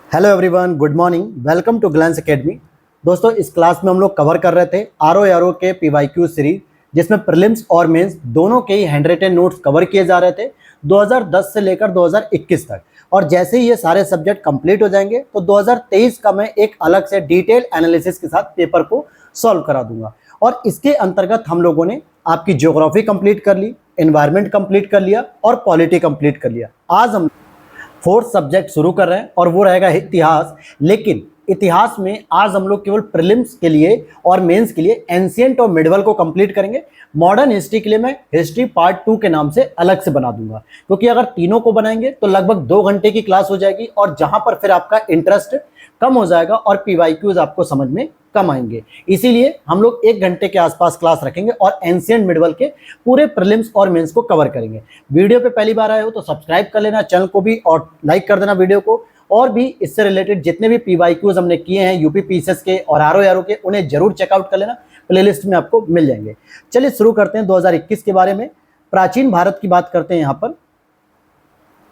Hello everyone, good morning, welcome to Glance academy. दोस्तों, इस class में हम लोग कवर कर रहे थे आर ओ के पीवाईक्यू सीरीज, जिसमें प्रीलिम्स और मेंस दोनों के ही हैंड रिटन नोट्स कवर किए जा रहे थे 2010 से लेकर 2021 तक। और जैसे ही ये सारे सब्जेक्ट कंप्लीट हो जाएंगे तो 2023 का मैं एक अलग से डिटेल एनालिसिस के साथ पेपर को सॉल्व करा दूंगा। और इसके अंतर्गत हम लोगों ने आपकी ज्योग्राफी कंप्लीट कर ली, एनवायरनमेंट कंप्लीट कर लिया और पॉलिटी कंप्लीट कर लिया। आज हम फोर्थ सब्जेक्ट शुरू कर रहे हैं और वो रहेगा इतिहास। लेकिन इतिहास में आज हम लोग केवल प्रीलिम्स के लिए और मेंस के लिए एंशिएंट और मिडिवल को कंप्लीट करेंगे। मॉडर्न हिस्ट्री के लिए मैं हिस्ट्री पार्ट 2 के नाम से अलग से बना दूंगा, क्योंकि अगर तीनों को बनाएंगे तो लगभग 2 घंटे की क्लास हो जाएगी और जहां पर फिर आपका इंटरेस्ट कम हो जाएगा और पीवाईक्यूज आपको समझ में कम आएंगे। इसीलिए हम लोग 1 घंटे के आसपास क्लास रखेंगे और एंशिएंट मिडिवल के पूरे प्रीलिम्स और मेंस को कवर करेंगे। वीडियो पे पहली बार आए हो तो सब्सक्राइब कर लेना चैनल को भी और लाइक कर देना वीडियो को। और भी इससे रिलेटेड जितने भी पीवाईक्यूज हमने किए हैं यूपी पीसीएस के और आर ओ के, उन्हें जरूर चेकआउट कर लेना, प्लेलिस्ट में आपको मिल जाएंगे। चलिए शुरू करते हैं 2021 के बारे में। प्राचीन भारत की बात करते हैं यहाँ पर।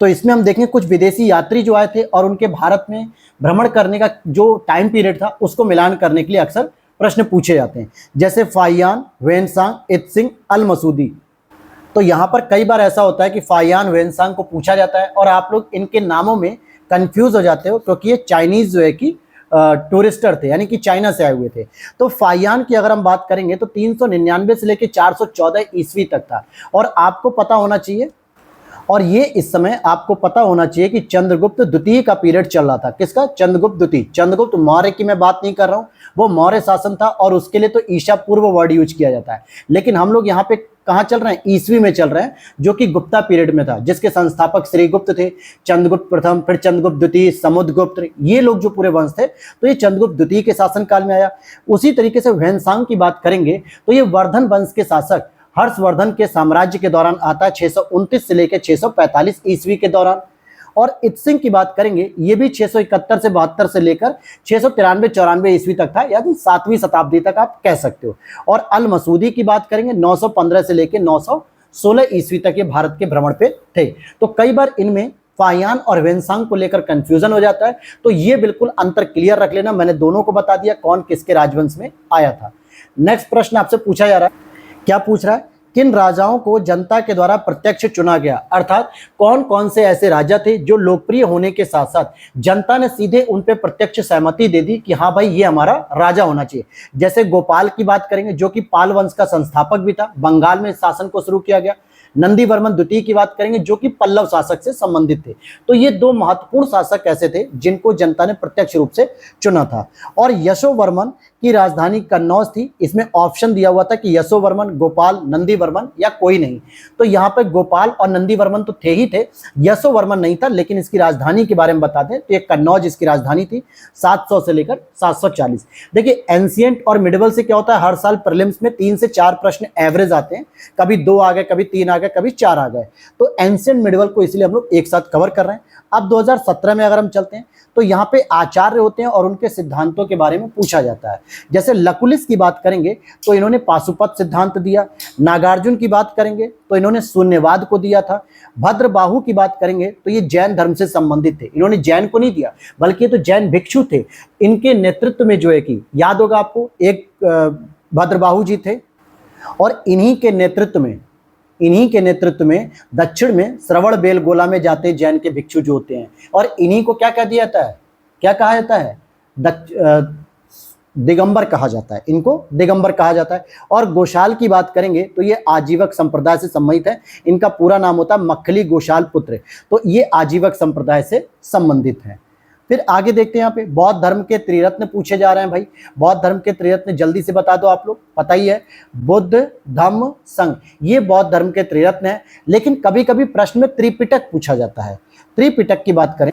तो इसमें हम देखेंगे कुछ विदेशी यात्री जो आए थे और उनके भारत में भ्रमण करने का जो टाइम पीरियड था उसको मिलान करने के लिए अक्सर प्रश्न पूछे जाते हैं, जैसे फाहियान, वेनसांग, इत्सिंग, अल मसूदी। तो यहाँ पर कई बार ऐसा होता है कि फाहियान, वेनसांग को पूछा जाता है और आप लोग इनके नामों में कंफ्यूज हो जाते हो, क्योंकि ये चाइनीज जो है कि टूरिस्टर थे, यानी कि चाइना से आए हुए थे। तो फाहियान की अगर हम बात करेंगे तो 399 से लेकर 414 ईस्वी तक था। और आपको पता होना चाहिए, और ये इस समय आपको पता होना चाहिए कि चंद्रगुप्त द्वितीय का पीरियड चल रहा था। किसका? चंद्रगुप्त द्वितीय। चंद्रगुप्त मौर्य की मैं बात नहीं कर रहा हूँ, वो मौर्य शासन था और उसके लिए तो ईशा पूर्व वर्ड यूज किया जाता है। लेकिन हम लोग यहाँ पे कहाँ चल रहे हैं? ईस्वी में चल रहे हैं, जो कि गुप्ता पीरियड में था, जिसके संस्थापक श्रीगुप्त थे। चंद्रगुप्त प्रथम, फिर चंद्रगुप्त द्वितीय, समुद्रगुप्त, ये लोग जो पूरे वंश थे, तो ये चंद्रगुप्त द्वितीय के शासनकाल में आया। उसी तरीके से वेनसांग की बात करेंगे तो ये वर्धन वंश के शासक हर्षवर्धन के साम्राज्य के दौरान आता है, 629 से लेकर 645 ईस्वी के दौरान। और इत्सिंग की बात करेंगे, ये भी 671 से 72 से लेकर 693-94 ईस्वी तक था, यानी 7वीं शताब्दी तक आप कह सकते हो। और अल मसूदी की बात करेंगे, 915 से लेकर 916 ईस्वी तक ये भारत के भ्रमण पे थे। तो कई बार इनमें फाहियान और वेनसांग को लेकर कंफ्यूजन हो जाता है, तो ये बिल्कुल अंतर क्लियर रख लेना। मैंने दोनों को बता दिया कौन किसके राजवंश में आया था। नेक्स्ट प्रश्न आपसे पूछा जा रहा है, क्या पूछ रहा है? किन राजाओं को जनता के द्वारा प्रत्यक्ष चुना गया? अर्थात कौन कौन से ऐसे राजा थे जो लोकप्रिय होने के साथ साथ जनता ने सीधे उन पे प्रत्यक्ष सहमति दे दी कि हाँ भाई ये हमारा राजा होना चाहिए। जैसे गोपाल की बात करेंगे, जो कि पाल वंश का संस्थापक भी था, बंगाल में शासन को शुरू किया गया। नंदीवर्मन द्वितीय की बात करेंगे, जो कि पल्लव शासक से संबंधित थे। तो ये 2 महत्वपूर्ण शासक ऐसे थे जिनको जनता ने प्रत्यक्ष रूप से चुना था। और यशोवर्मन की राजधानी कन्नौज थी। इसमें ऑप्शन दिया हुआ था कि यशोवर्मन, गोपाल, नंदीवर्मन या कोई नहीं। तो यहाँ पे गोपाल और नंदीवर्मन तो थे ही थे, यशोवर्मन नहीं था। लेकिन इसकी राजधानी के बारे में बता दें तो ये कन्नौज इसकी राजधानी थी, 700 से लेकर 740। देखिए, एंशिएंट और मिडिवल से क्या होता है, हर साल प्रीलिम्स में 3 से 4 प्रश्न एवरेज आते हैं, कभी 2 आ गए, कभी 3 आ गए, कभी 4 आ गए। तो एंशिएंट मिडिवल को इसलिए हम लोग एक साथ कवर कर रहे हैं। अब 2017 में अगर हम चलते हैं तो यहाँ पे आचार्य होते हैं और उनके सिद्धांतों के बारे में पूछा जाता है। जैसे लकुलिस की बात करेंगे तो इन्होंने पाशुपत सिद्धांत दिया। नागार्जुन की बात करेंगे तो इन्होंने शून्यवाद को दिया था। भद्रबाहु की बात करेंगे तो ये जैन धर्म से संबंधित थे, इन्होंने जैन को नहीं दिया, बल्कि ये तो जैन भिक्षु थे। इनके नेतृत्व में जो है कि याद होगा आपको, एक भद्रबाहु जी थे और इन्हीं के नेतृत्व में दक्षिण में श्रवण बेलगोला में जाते जैन के भिक्षु जो होते हैं, और इन्हीं को क्या कह दिया जाता है, क्या कहा जाता है? दिगंबर कहा जाता है, इनको दिगंबर कहा जाता है। और गोशाल की बात करेंगे तो ये आजीवक संप्रदाय से संबंधित है। इनका पूरा नाम होता है मखली गोशाल पुत्र। तो ये आजीवक संप्रदाय से संबंधित है। फिर आगे देखते हैं, यहाँ पे बौद्ध धर्म के त्रिरत्न पूछे जा रहे हैं। भाई बौद्ध धर्म के त्रिरत्न जल्दी से बता दो, आप लोग पता ही है, बुद्ध, धम्म, संघ, ये बौद्ध धर्म के त्रिरत्न है। लेकिन कभी कभी प्रश्न में त्रिपिटक पूछा जाता है। त्रिपिटक की बात करें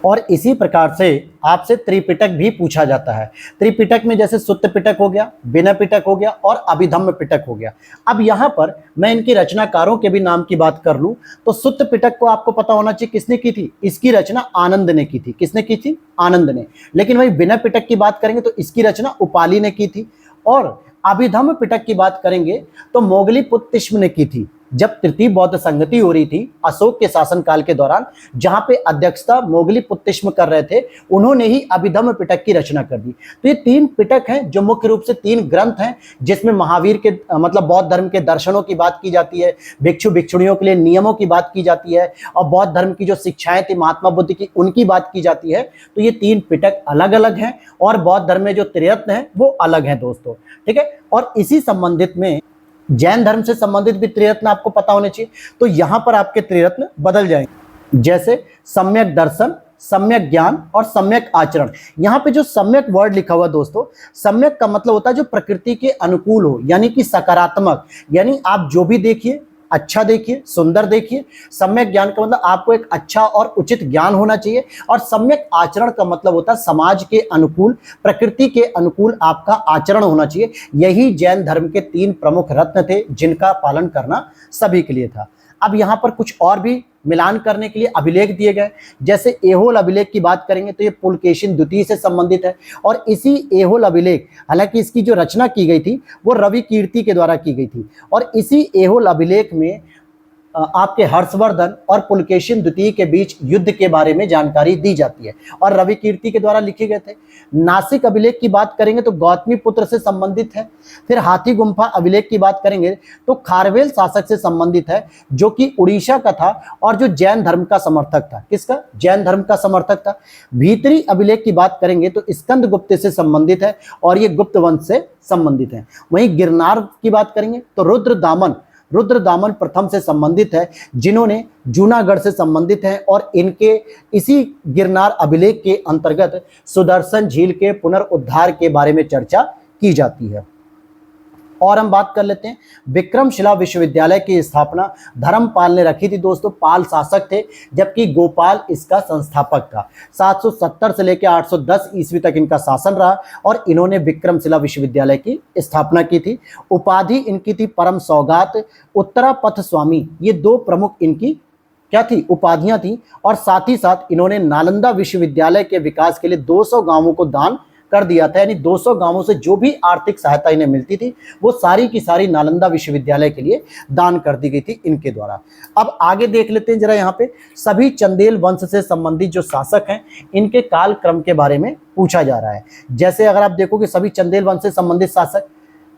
और इसी प्रकार से आपसे त्रिपिटक भी पूछा जाता है। त्रिपिटक में जैसे सुत्त पिटक हो गया, विनय पिटक हो गया और अभिधम्म पिटक हो गया। अब यहाँ पर मैं इनके रचनाकारों के भी नाम की बात कर लूं तो सुत्त पिटक को आपको पता होना चाहिए किसने की थी। इसकी रचना आनंद ने की थी। किसने की थी? आनंद ने। लेकिन वही विनय पिटक की बात करेंगे तो इसकी रचना उपाली ने की थी। और अभिधम्म पिटक की बात करेंगे तो मोगली पुत्तिष्म ने की थी। जब तृतीय बौद्ध संगति हो रही थी अशोक के शासनकाल के दौरान, जहां पे अध्यक्षता मोगली कर रहे थे, उन्होंने ही अभिधम्म पिटक की रचना कर दी। तो ये 3 पिटक हैं जो मुख्य रूप से 3 ग्रंथ हैं, जिसमें महावीर के मतलब बौद्ध धर्म के दर्शनों की बात की जाती है, भिक्षु भिक्षुणियों के लिए नियमों की बात की जाती है, और बौद्ध धर्म की जो शिक्षाएं थी महात्मा बुद्ध की, उनकी बात की जाती है। तो ये 3 पिटक अलग अलग हैं और बौद्ध धर्म में जो त्रिरत्न है वो अलग है दोस्तों, ठीक है। और इसी संबंधित में जैन धर्म से संबंधित भी त्रिरत्न आपको पता होने चाहिए। तो यहां पर आपके त्रिरत्न बदल जाएंगे, जैसे सम्यक दर्शन, सम्यक ज्ञान और सम्यक आचरण। यहां पे जो सम्यक वर्ड लिखा हुआ दोस्तों, सम्यक का मतलब होता है जो प्रकृति के अनुकूल हो, यानी कि सकारात्मक, यानी आप जो भी देखिए अच्छा देखिए, सुंदर देखिए। सम्यक ज्ञान का मतलब आपको एक अच्छा और उचित ज्ञान होना चाहिए, और सम्यक आचरण का मतलब होता है समाज के अनुकूल, प्रकृति के अनुकूल आपका आचरण होना चाहिए। यही जैन धर्म के 3 प्रमुख रत्न थे जिनका पालन करना सभी के लिए था। अब यहाँ पर कुछ और भी मिलान करने के लिए अभिलेख दिए गए, जैसे एहोल अभिलेख की बात करेंगे तो ये पुलकेशिन द्वितीय से संबंधित है। और इसी एहोल अभिलेख, हालांकि इसकी जो रचना की गई थी वो रवि कीर्ति के द्वारा की गई थी, और इसी एहोल अभिलेख में आपके हर्षवर्धन और पुलकेशिन द्वितीय के बीच युद्ध के बारे में जानकारी दी जाती है, और रवि कीर्ति के द्वारा लिखे गए थे। नासिक अभिलेख की बात करेंगे तो गौतमी पुत्र से संबंधित है। फिर हाथी गुम्फा अभिलेख की बात करेंगे तो खारवेल शासक से संबंधित है, जो कि उड़ीसा का था और जो जैन धर्म का समर्थक था। किसका? जैन धर्म का समर्थक था। भीतरी अभिलेख की बात करेंगे तो स्कंद गुप्त से संबंधित है, और ये गुप्त वंश से संबंधित है। वहीं गिरनार की बात करेंगे तो रुद्रदामन प्रथम से संबंधित है, जिन्होंने जूनागढ़ से संबंधित हैं, और इनके इसी गिरनार अभिलेख के अंतर्गत सुदर्शन झील के पुनरुद्धार के बारे में चर्चा की जाती है। और हम बात कर लेते हैं विक्रमशिला विश्वविद्यालय की स्थापना धर्मपाल ने रखी थी दोस्तों। पाल शासक थे, जबकि गोपाल इसका संस्थापक था। 770 से लेकर 810 ईस्वी तक इनका शासन रहा, और इन्होंने विक्रमशिला विश्वविद्यालय की स्थापना की थी। उपाधि इनकी थी परम सौगात, उत्तरापथ स्वामी। ये 2 प्रमुख इनकी क्या थी? उपाधियां थी। और साथ ही साथ इन्होंने नालंदा विश्वविद्यालय के विकास के लिए 200 गांवों को दान कर दिया था, यानी 200 गांवों से जो भी आर्थिक सहायता इन्हें मिलती थी वो सारी की सारी नालंदा विश्वविद्यालय के लिए दान कर दी गई थी इनके द्वारा। अब आगे देख लेते हैं जरा, यहाँ पे सभी चंदेल वंश से संबंधित जो शासक हैं इनके काल क्रम के बारे में पूछा जा रहा है। जैसे अगर आप देखोगे सभी चंदेल वंश से संबंधित शासक,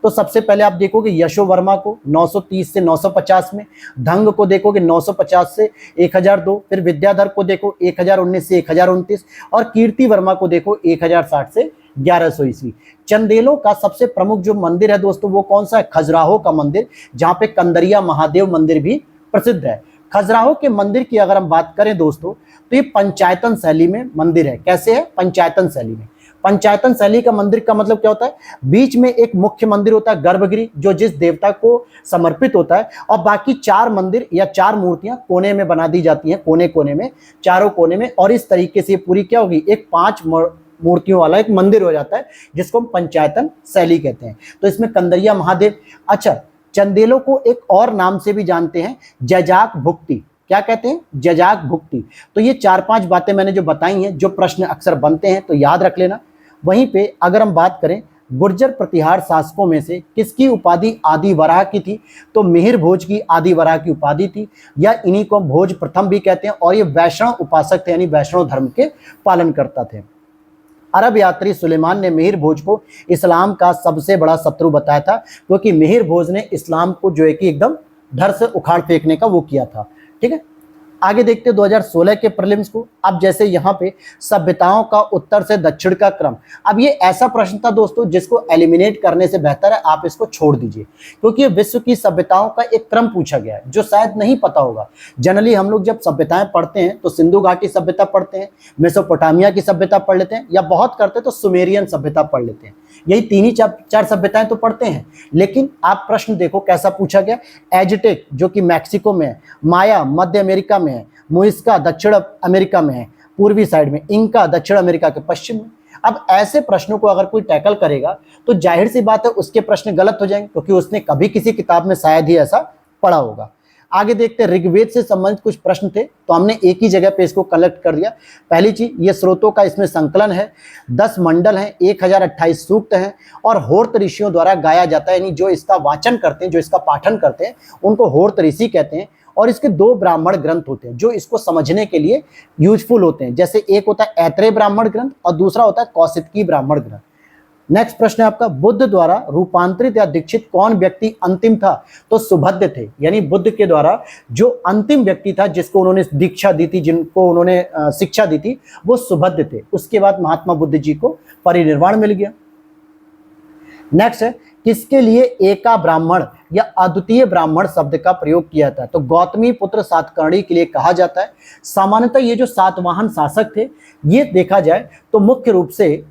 तो सबसे पहले आप देखोगे यशोवर्मा को 930 से 950 में, धंग को देखोगे 950 से 1002, फिर विद्याधर को देखो 1019 से 1029, और कीर्ति वर्मा को देखो 1060 से 1100 ईस्वी। चंदेलों का सबसे प्रमुख जो मंदिर है दोस्तों वो कौन सा है? खजुराहो का मंदिर, जहां पे कंदरिया महादेव मंदिर भी प्रसिद्ध है। खजुराहो के मंदिर की अगर हम बात करें दोस्तों तो ये पंचायतन शैली में मंदिर है। कैसे है? पंचायतन शैली में। पंचायतन शैली का मंदिर का मतलब क्या होता है? बीच में एक मुख्य मंदिर होता है गर्भगृह, जो जिस देवता को समर्पित होता है, और बाकी 4 मंदिर या 4 मूर्तियां कोने में बना दी जाती हैं, कोने कोने में, चारों कोने में, और इस तरीके से पूरी क्या होगी? एक 5 मूर्तियों वाला एक मंदिर हो जाता है, जिसको हम पंचायतन शैली कहते हैं। तो इसमें कंदरिया महादेव। अच्छा, चंदेलों को एक और नाम से भी जानते हैं, जजाक भुक्ति। क्या कहते हैं? जजाक भुक्ति। तो ये 4-5 बातें मैंने जो बताई हैं, जो प्रश्न अक्सर बनते हैं तो याद रख लेना। वहीं पे अगर हम बात करें गुर्जर प्रतिहार शासकों में से किसकी उपाधि आदि वराह की थी, तो मिहिर भोज की आदि वराह की उपाधि थी, या इन्हीं को भोज प्रथम भी कहते हैं, और ये वैष्णव उपासक थे, यानी वैष्णव धर्म के पालन करता थे। अरब यात्री सुलेमान ने मिहिर भोज को इस्लाम का सबसे बड़ा शत्रु बताया था, क्योंकि मिहिर भोज ने इस्लाम को जो है कि एकदम धड़ से उखाड़ फेंकने का वो किया था। ठीक है, आगे देखते हैं 2016 के प्रीलिम्स को। अब जैसे यहाँ पे सभ्यताओं का उत्तर से दक्षिण का क्रम, अब ये ऐसा प्रश्न था दोस्तों जिसको एलिमिनेट करने से बेहतर है आप इसको छोड़ दीजिए, क्योंकि विश्व की सभ्यताओं का एक क्रम पूछा गया है जो शायद नहीं पता होगा। जनरली हम लोग जब सभ्यताएं पढ़ते हैं तो सिंधु घाटी सभ्यता पढ़ते हैं, मेसोपोटामिया की सभ्यता पढ़ लेते हैं, या बहुत करते तो सुमेरियन सभ्यता पढ़ लेते हैं। यही 3 ही 4 सभ्यताएं तो पढ़ते हैं। लेकिन आप प्रश्न देखो कैसा पूछा गया। एजटेक जो कि मैक्सिको में है, माया मध्य अमेरिका में है, मुइस्का दक्षिण अमेरिका में है पूर्वी साइड में, इंका दक्षिण अमेरिका के पश्चिम में। अब ऐसे प्रश्नों को अगर कोई टैकल करेगा तो जाहिर सी बात है उसके प्रश्न गलत हो जाएंगे, क्योंकि उसने कभी किसी किताब में शायद ही ऐसा पढ़ा होगा। आगे देखते हैं, ऋग्वेद से संबंधित कुछ प्रश्न थे तो हमने एक ही जगह पे इसको कलेक्ट कर दिया। पहली चीज, ये स्रोतों का इसमें संकलन है, 10 मंडल हैं, 1028 सूक्त हैं और होर्त ऋषियों द्वारा गाया जाता है, यानी जो इसका वाचन करते हैं, जो इसका पाठन करते हैं उनको होर्त ऋषि कहते हैं। और इसके 2 ब्राह्मण ग्रंथ होते हैं जो इसको समझने के लिए यूजफुल होते हैं, जैसे एक होता है ऐत्रेय ब्राह्मण ग्रंथ और दूसरा होता है कौशिकी ब्राह्मण ग्रंथ। नेक्स्ट प्रश्न है आपका, बुद्ध द्वारा रूपांतरित या दीक्षित कौन व्यक्ति अंतिम था? तो सुभद्र थे, यानी बुद्ध के द्वारा जो अंतिम व्यक्ति था जिसको उन्होंने दीक्षा दी थी, जिनको उन्होंने शिक्षा दी थी, वो सुभद्र थे। उसके बाद महात्मा बुद्ध जी को परिनिर्वाण मिल गया। नेक्स्ट है, किसके लिए एका ब्राह्मण या अद्वितीय ब्राह्मण शब्द का प्रयोग किया था? तो गौतमी पुत्र सातकर्णी के लिए कहा जाता है। सामान्यतः ये जो सातवाहन शासक थे, ये देखा जाए तो मुख्य रूप से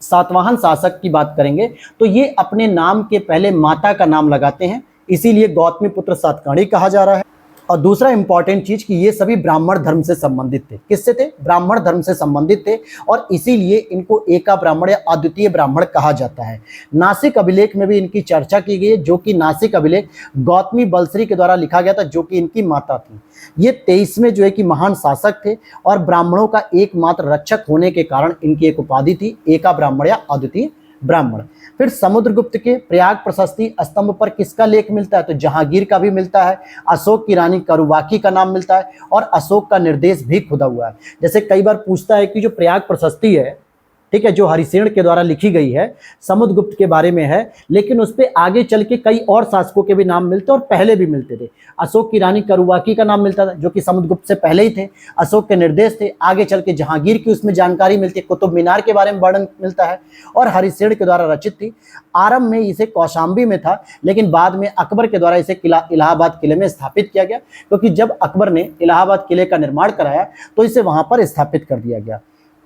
सातवाहन शासक की बात करेंगे तो ये अपने नाम के पहले माता का नाम लगाते हैं, इसीलिए गौतमी पुत्र सातकर्णी कहा जा रहा है। और दूसरा इंपॉर्टेंट चीज कि ये सभी ब्राह्मण धर्म से संबंधित थे। किससे थे? ब्राह्मण धर्म से संबंधित थे और इसीलिए इनको एका ब्राह्मण या अद्वितीय ब्राह्मण कहा जाता है। नासिक अभिलेख में भी इनकी चर्चा की गई है, जो कि नासिक अभिलेख गौतमी बलश्री के द्वारा लिखा गया था, जो कि इनकी माता थी। ये 23वें जो है कि महान शासक थे और ब्राह्मणों का एकमात्र रक्षक होने के कारण इनकी एक उपाधि थी, एका ब्राह्मण या अद्वितीय ब्राह्मण। फिर समुद्रगुप्त के प्रयाग प्रशस्ति स्तंभ पर किसका लेख मिलता है? तो जहांगीर का भी मिलता है, अशोक की रानी करुवाकी का नाम मिलता है और अशोक का निर्देश भी खुदा हुआ है। जैसे कई बार पूछता है कि जो प्रयाग प्रशस्ति है, ठीक है, जो हरिसेन के द्वारा लिखी गई है, समुद्रगुप्त के बारे में है, लेकिन उस पर आगे चल के कई और शासकों के भी नाम मिलते और पहले भी मिलते थे। अशोक की रानी करुवाकी का नाम मिलता था, जो कि समुद्रगुप्त से पहले ही थे, अशोक के निर्देश थे। आगे चल के जहांगीर की उसमें जानकारी मिलती है, कुतुब मीनार के बारे में वर्णन मिलता है और हरिसेन के द्वारा रचित थी। आरंभ में इसे कौशाम्बी में था, लेकिन बाद में अकबर के द्वारा इसे इलाहाबाद किले में स्थापित किया गया, क्योंकि जब अकबर ने इलाहाबाद किले का निर्माण कराया तो इसे वहां पर स्थापित कर दिया गया।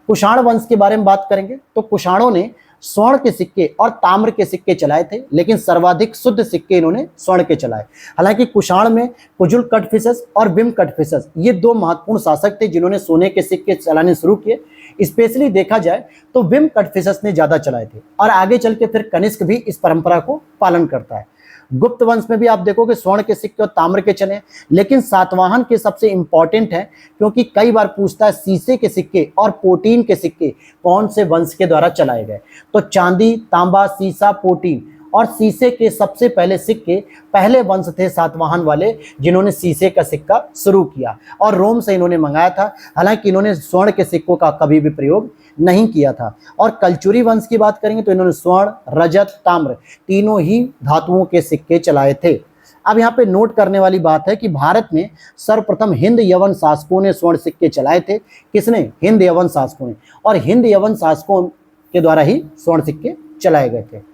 कुषाण वंश के बारे में बात करेंगे तो कुषाणों ने स्वर्ण के सिक्के और ताम्र के सिक्के चलाए थे, लेकिन सर्वाधिक शुद्ध सिक्के इन्होंने स्वर्ण के चलाए। हालांकि कुषाण में कुजुल कटफिसस और बिम कटफिसस ये 2 महत्वपूर्ण शासक थे जिन्होंने सोने के सिक्के चलाने शुरू किए। स्पेशली देखा जाए तो बिम कटफिसस ने ज्यादा चलाए थे और आगे चल के फिर कनिष्क भी इस परंपरा को पालन करता है। गुप्त वंश में भी आप देखोगे स्वर्ण के सिक्के और ताम्र के चले, लेकिन सातवाहन के सबसे इंपॉर्टेंट है, क्योंकि कई बार पूछता है शीशे के सिक्के और पोटीन के सिक्के कौन से वंश के द्वारा चलाए गए? तो चांदी, तांबा, सीसा, पोटीन और शीशे के सबसे पहले सिक्के पहले वंश थे सातवाहन वाले जिन्होंने शीशे का सिक्का शुरू किया और रोम से इन्होंने मंगाया था। हालांकि इन्होंने स्वर्ण के सिक्कों का कभी भी प्रयोग नहीं किया था। और कलचुरी वंश की बात करेंगे तो इन्होंने स्वर्ण, रजत, ताम्र तीनों ही धातुओं के सिक्के चलाए थे। अब यहाँ पे नोट करने वाली बात है कि भारत में सर्वप्रथम हिंद यवन शासकों ने स्वर्ण सिक्के चलाए थे। किसने? हिंद यवन शासकों ने, और हिंद यवन शासकों के द्वारा ही स्वर्ण सिक्के चलाए गए थे।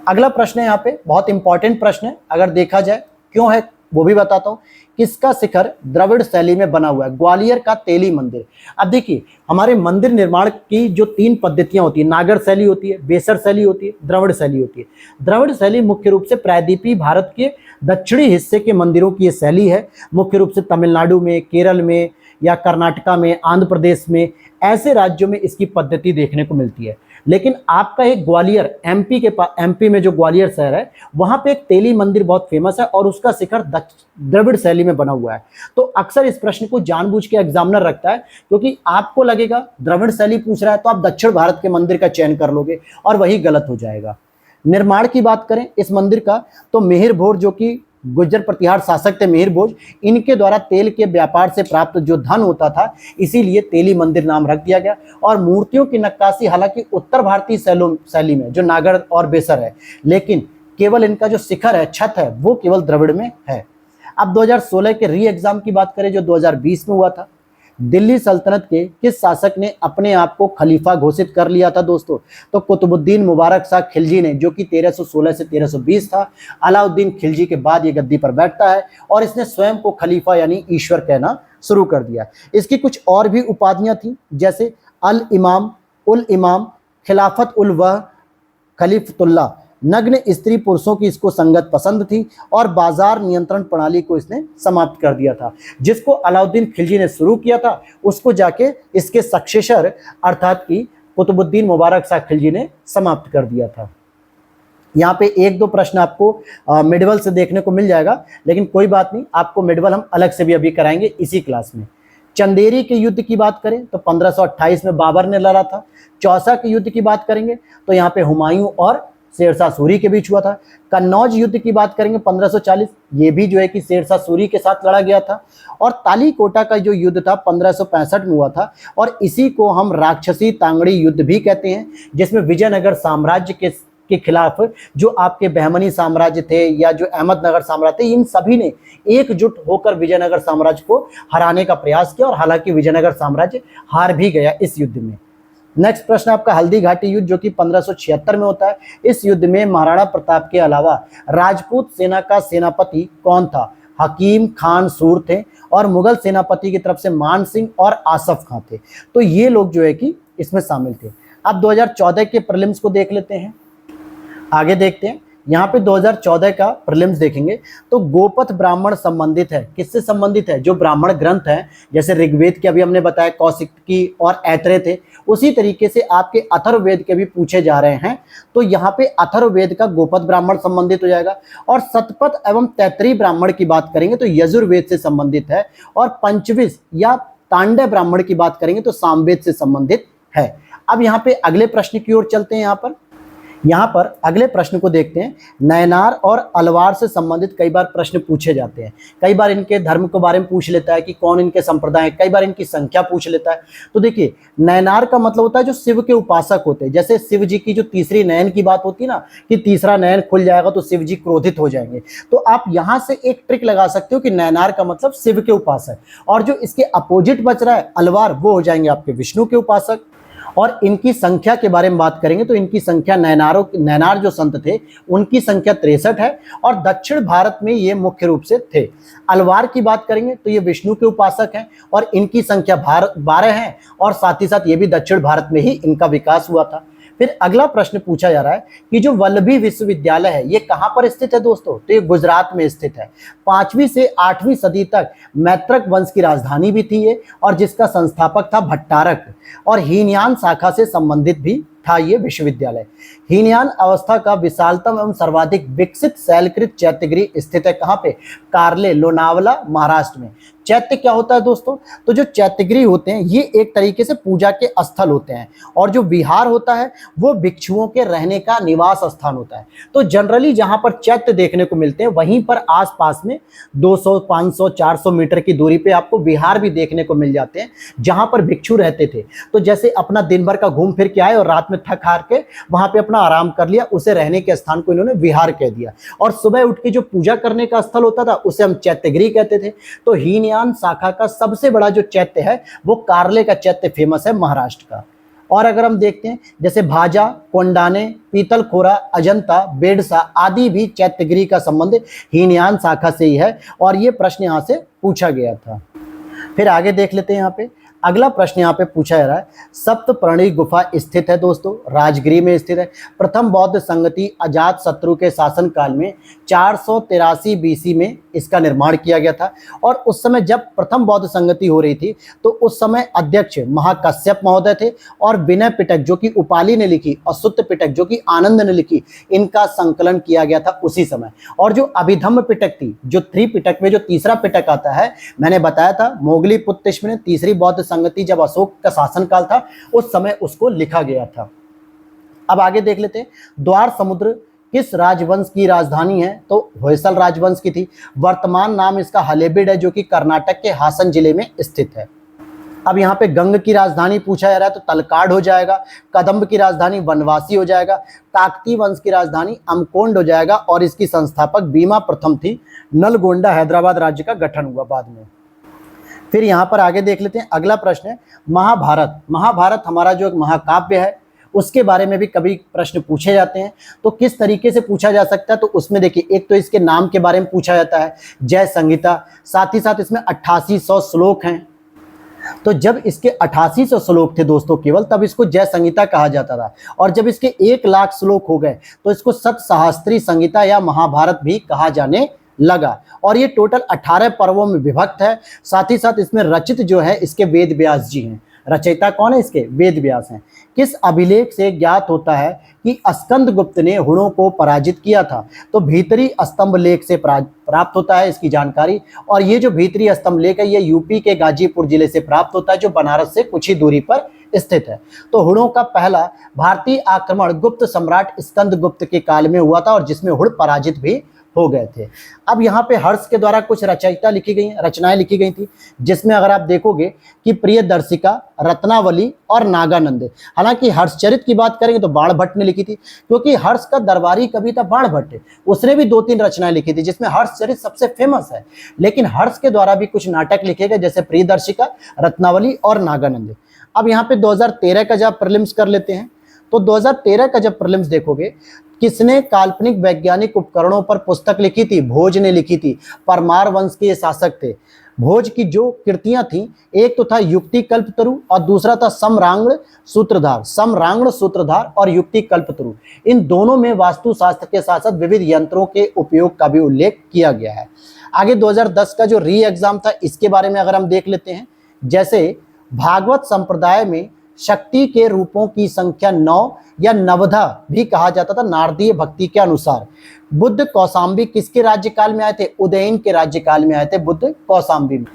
अगला प्रश्न है यहाँ पे बहुत इंपॉर्टेंट प्रश्न है, अगर देखा जाए क्यों है वो भी बताता हूँ। किसका शिखर द्रविड़ शैली में बना हुआ है? ग्वालियर का तेली मंदिर। अब देखिए, हमारे मंदिर निर्माण की जो 3 पद्धतियां होती है, नागर शैली होती है, बेसर शैली होती है, द्रविड़ शैली होती है। द्रविड़ शैली मुख्य रूप से प्रायद्वीपीय भारत के दक्षिणी हिस्से के मंदिरों की ये शैली है। मुख्य रूप से तमिलनाडु में, केरल में या कर्नाटका में, आंध्र प्रदेश में, ऐसे राज्यों में इसकी पद्धति देखने को मिलती है। लेकिन आपका एक ग्वालियर एमपी में जो ग्वालियर शहर है, वहां पे एक तेली मंदिर बहुत फेमस है और उसका शिखर द्रविड़ शैली में बना हुआ है। तो अक्सर इस प्रश्न को जानबूझ के एग्जामिनर रखता है, क्योंकि आपको लगेगा द्रविड़ शैली पूछ रहा है तो आप दक्षिण भारत के मंदिर का चयन कर लोगे और वही गलत हो जाएगा। निर्माण की बात करें इस मंदिर का तो मिहिर भोज, जो कि गुर्जर प्रतिहार शासक थे मिहिर भोज, इनके द्वारा तेल के व्यापार से प्राप्त जो धन होता था, इसीलिए तेली मंदिर नाम रख दिया गया। और मूर्तियों की नक्काशी हालांकि उत्तर भारतीय शैली में जो नागर और बेसर है, लेकिन केवल इनका जो शिखर है, छत है, वो केवल द्रविड़ में है। अब 2016 के री एग्जाम की बात करें जो 2020 में हुआ था, दिल्ली सल्तनत के किस शासक ने अपने आप को खलीफा घोषित कर लिया था दोस्तों? तो कुतुबुद्दीन मुबारक शाह खिलजी ने, जो कि 1316 से 1320 था। अलाउद्दीन खिलजी के बाद ये गद्दी पर बैठता है और इसने स्वयं को खलीफा यानी ईश्वर कहना शुरू कर दिया। इसकी कुछ और भी उपाधियां थी, जैसे अल इमाम, उल इमाम, खिलाफत उल वह, खलीफतुल्लाह। नग्न स्त्री पुरुषों की इसको संगत पसंद थी और बाजार नियंत्रण प्रणाली को इसने समाप्त कर दिया था। जिसको अलाउद्दीन खिलजी ने शुरू किया था, उसको जाके इसके सक्सेसर अर्थात कि कुतुबुद्दीन मुबारक शाह खिलजी ने समाप्त कर दिया था। यहाँ पे एक दो प्रश्न आपको मिडवल से देखने को मिल जाएगा, लेकिन कोई बात नहीं, आपको मिडवल हम अलग से भी अभी कराएंगे इसी क्लास में। चंदेरी के युद्ध की बात करें तो 1528 में बाबर ने लड़ा था। चौसा के युद्ध की बात करेंगे तो यहाँ पे हुमायूं और शेरशाह सूरी के बीच हुआ था। कन्नौज युद्ध की बात करेंगे 1540, ये भी जो है कि शेरशाह सूरी के साथ लड़ा गया था। और तालीकोटा का जो युद्ध था 1565 में हुआ था, और इसी को हम राक्षसी तांगड़ी युद्ध भी कहते हैं, जिसमें विजयनगर साम्राज्य के खिलाफ जो आपके बहमनी साम्राज्य थे या जो अहमदनगर साम्राज्य थे, इन सभी ने एकजुट होकर विजयनगर साम्राज्य को हराने का प्रयास किया, और हालांकि विजयनगर साम्राज्य हार भी गया इस युद्ध में। नेक्स्ट प्रश्न आपका हल्दी घाटी युद्ध, जो कि 1576 में होता है। इस युद्ध में महाराणा प्रताप के अलावा राजपूत सेना का सेनापति कौन था? हकीम खान सूर थे, और मुगल सेनापति की तरफ से मान सिंह और आसफ खां थे। तो ये लोग जो है कि इसमें शामिल थे। अब 2014 के प्रीलिम्स को देख लेते हैं, आगे देखते हैं। यहाँ पे 2014 का प्रीलिम्स देखेंगे तो गोपथ ब्राह्मण संबंधित है। किससे संबंधित है? जो ब्राह्मण ग्रंथ हैं, जैसे ऋग्वेद के अभी हमने बताया कौशिकी और ऐतरेय थे, उसी तरीके से आपके अथर्ववेद के भी पूछे जा रहे हैं। तो यहाँ पे अथर्ववेद का गोपथ ब्राह्मण संबंधित हो जाएगा, और शतपथ एवं तैतरीय ब्राह्मण की बात करेंगे तो यजुर्वेद से संबंधित है, और पंचविश या तांडव ब्राह्मण की बात करेंगे तो सामवेद से संबंधित है। अब यहाँ पे अगले प्रश्न की ओर चलते हैं। यहाँ पर अगले प्रश्न को देखते हैं। नयनार और अलवार से संबंधित कई बार प्रश्न पूछे जाते हैं। कई बार इनके धर्म के बारे में पूछ लेता है कि कौन इनके संप्रदाय है, कई बार इनकी संख्या पूछ लेता है। तो देखिए, नयनार का मतलब होता है जो शिव के उपासक होते हैं। जैसे शिव जी की जो तीसरी नयन की बात होती है ना, कि तीसरा नयन खुल जाएगा तो शिव जी क्रोधित हो जाएंगे, तो आप यहाँ से एक ट्रिक लगा सकते हो कि नयनार का मतलब शिव के उपासक, और जो इसके अपोजिट बच रहा है अलवार, वो हो जाएंगे आपके विष्णु के उपासक। और इनकी संख्या के बारे में बात करेंगे तो इनकी संख्या, नयनार जो संत थे उनकी संख्या 63 है, और दक्षिण भारत में ये मुख्य रूप से थे। अलवार की बात करेंगे तो ये विष्णु के उपासक हैं, और इनकी संख्या 12 है, और साथ ही साथ ये भी दक्षिण भारत में ही इनका विकास हुआ था। फिर अगला प्रश्न पूछा जा रहा है कि जो वल्लभी विश्वविद्यालय है ये कहाँ पर स्थित है दोस्तों? तो ये गुजरात में स्थित है। 5वीं से 8वीं सदी तक मैत्रक वंश की राजधानी भी थी ये, और जिसका संस्थापक था भट्टारक, और हीनयान शाखा से संबंधित भी था ये विश्वविद्यालय। हीनयान अवस्था का विशालतम एवं सर्वाधिक विकसित शैलकृत चैत्यगृह स्थित है कहाँ पे? कार्ले, लोनावला, महाराष्ट्र में। चैत्य क्या होता है दोस्तों? तो जो चैत्यगृह होते हैं ये एक तरीके से पूजा के स्थल होते हैं, और जो विहार होता है वो भिक्षुओं के रहने का निवास स्थान होता है। तो जनरली जहां पर चैत्य देखने को मिलते हैं वहीं पर आसपास में 200, 500, 400 मीटर की दूरी पे आपको विहार भी देखने को मिल जाते हैं, जहां पर भिक्षु रहते थे। तो जैसे अपना दिन भर का घूम फिर के आए और रात में थक हार के वहां पे अपना आराम कर लिया, उसे रहने के स्थान को इन्होंने विहार कह दिया। और सुबह उठ के जो पूजा करने का स्थल होता था उसे हम चैत्यगृह कहते थे। तो हीनयान शाखा का सबसे बड़ा जो चैत्य है वो कार्ले का चैत्य फेमस है महाराष्ट्र का। और अगर हम देखते हैं जैसे भाजा, कोंडाने, पीतलखोरा, अजंता, बेडसा आदि भी चैत्यगृह का संबंध हीनयान शाखा से ही है, और ये प्रश्न यहाँ से पूछा गया था। फिर आगे देख लेते हैं। यहाँ पे अगला प्रश्न यहाँ पे पूछा जा रहा है, सप्तपर्णी गुफा स्थित है दोस्तों, राजगिरी में स्थित है। प्रथम बौद्ध संगति अजात शत्रु के शासन काल में 483 BC में इसका निर्माण किया गया था। और उस समय जब प्रथम बौद्ध संगति हो रही थी तो उस समय अध्यक्ष महाकश्यप महोदय थे, और विनय पिटक जो कि उपाली ने लिखी और सुत्त पिटक जो कि आनंद ने लिखी, इनका संकलन किया गया था उसी समय। और जो अभिधम्म पिटक थी, जो त्रिपिटक में जो तीसरा पिटक आता है, मैंने बताया था मोगली पुत्तिष्म ने तीसरी बौद्ध संगति जब अशोक का शासनकाल था उस समय उसको लिखा गया था। अब आगे देख लेते हैं, द्वार समुद्र किस राजवंश की राजधानी है? तो होयसल राजवंश की थी। वर्तमान नाम इसका हलेबीड है, जो कि कर्नाटक के हासन जिले में स्थित है। अब यहाँ पे गंग की राजधानी पूछा जा रहा है तो तलकाड हो जाएगा। कदम्ब की राजधानी वनवासी हो जाएगा। काकती वंश की राजधानी अमकोंड हो जाएगा, और इसकी संस्थापक बीमा प्रथम थी। नलगोंडा हैदराबाद राज्य का गठन हुआ बाद में। फिर यहाँ पर आगे देख लेते हैं। अगला प्रश्न है महाभारत। महाभारत हमारा जो एक महाकाव्य है उसके बारे में भी कभी प्रश्न पूछे जाते हैं। तो किस तरीके से पूछा जा सकता है? तो उसमें देखिए, एक तो इसके नाम के बारे में पूछा जाता है, जय संहिता। साथ ही साथ इसमें 8800 श्लोक हैं। तो जब इसके 8800 श्लोक थे दोस्तों केवल, तब इसको जय संहिता कहा जाता था। और जब इसके 1 लाख श्लोक हो गए तो इसको सतसहस्त्री संहिता या महाभारत भी कहा जाने लगा। और ये टोटल 18 पर्वों में विभक्त है। साथ ही साथ इसमें रचित जो है इसके वेद व्यास जी हैं। रचयिता कौन है इसके? वेद व्यास हैं। किस अभिलेख से ज्ञात होता है कि स्कंदगुप्त ने हुणों को पराजित किया था? तो भीतरी स्तंभ लेख से प्राप्त होता है इसकी जानकारी। और ये जो भीतरी स्तंभ लेख है ये यूपी के गाजीपुर जिले से प्राप्त होता है, जो बनारस से कुछ ही दूरी पर स्थित है। तो हुणों का पहला भारतीय आक्रमण गुप्त सम्राट स्कंदगुप्त के काल में हुआ था, और जिसमें हुण पराजित भी हो गए थे। अब यहाँ पे हर्ष के द्वारा कुछ रचनाएं लिखी गई थी, जिसमें अगर आप देखोगे कि प्रियदर्शिका, रत्नावली और नागानंद। हालांकि हर्षचरित की बात करेंगे तो बाणभट्ट ने लिखी थी, क्योंकि हर्ष का दरबारी कवि था बाणभट्ट, उसने भी 2-3 रचनाएं लिखी थी, जिसमें हर्षचरित सबसे फेमस है। लेकिन हर्ष के द्वारा भी कुछ नाटक लिखे गए, जैसे प्रियदर्शिका, रत्नावली और नागानंद। अब यहाँ पे 2013 का जब प्रीलिम्स कर लेते हैं, तो 2013 का जब प्रीलिम्स देखोगे, किसने काल्पनिक वैज्ञानिक उपकरणों पर पुस्तक लिखी थी? भोज ने लिखी थी। परमार वंश के शासक थे। भोज की जो कृतियां थी, एक तो था युक्ति कल्पतरु और दूसरा था सम्रांगण सूत्रधार और युक्ति कल्पतरु। इन दोनों में वास्तुशास्त्र के साथ साथ विविध यंत्रों के उपयोग का भी उल्लेख किया गया है। आगे 2010 का जो री एग्जाम था, इसके बारे में अगर हम देख लेते हैं, जैसे भागवत संप्रदाय में शक्ति के रूपों की संख्या 9 या नवधा भी कहा जाता था नारदीय भक्ति के अनुसार। बुद्ध कौशाम्बी किसके राज्यकाल में आए थे? उदयन के राज्यकाल में आए थे बुद्ध कौशाम्बी में।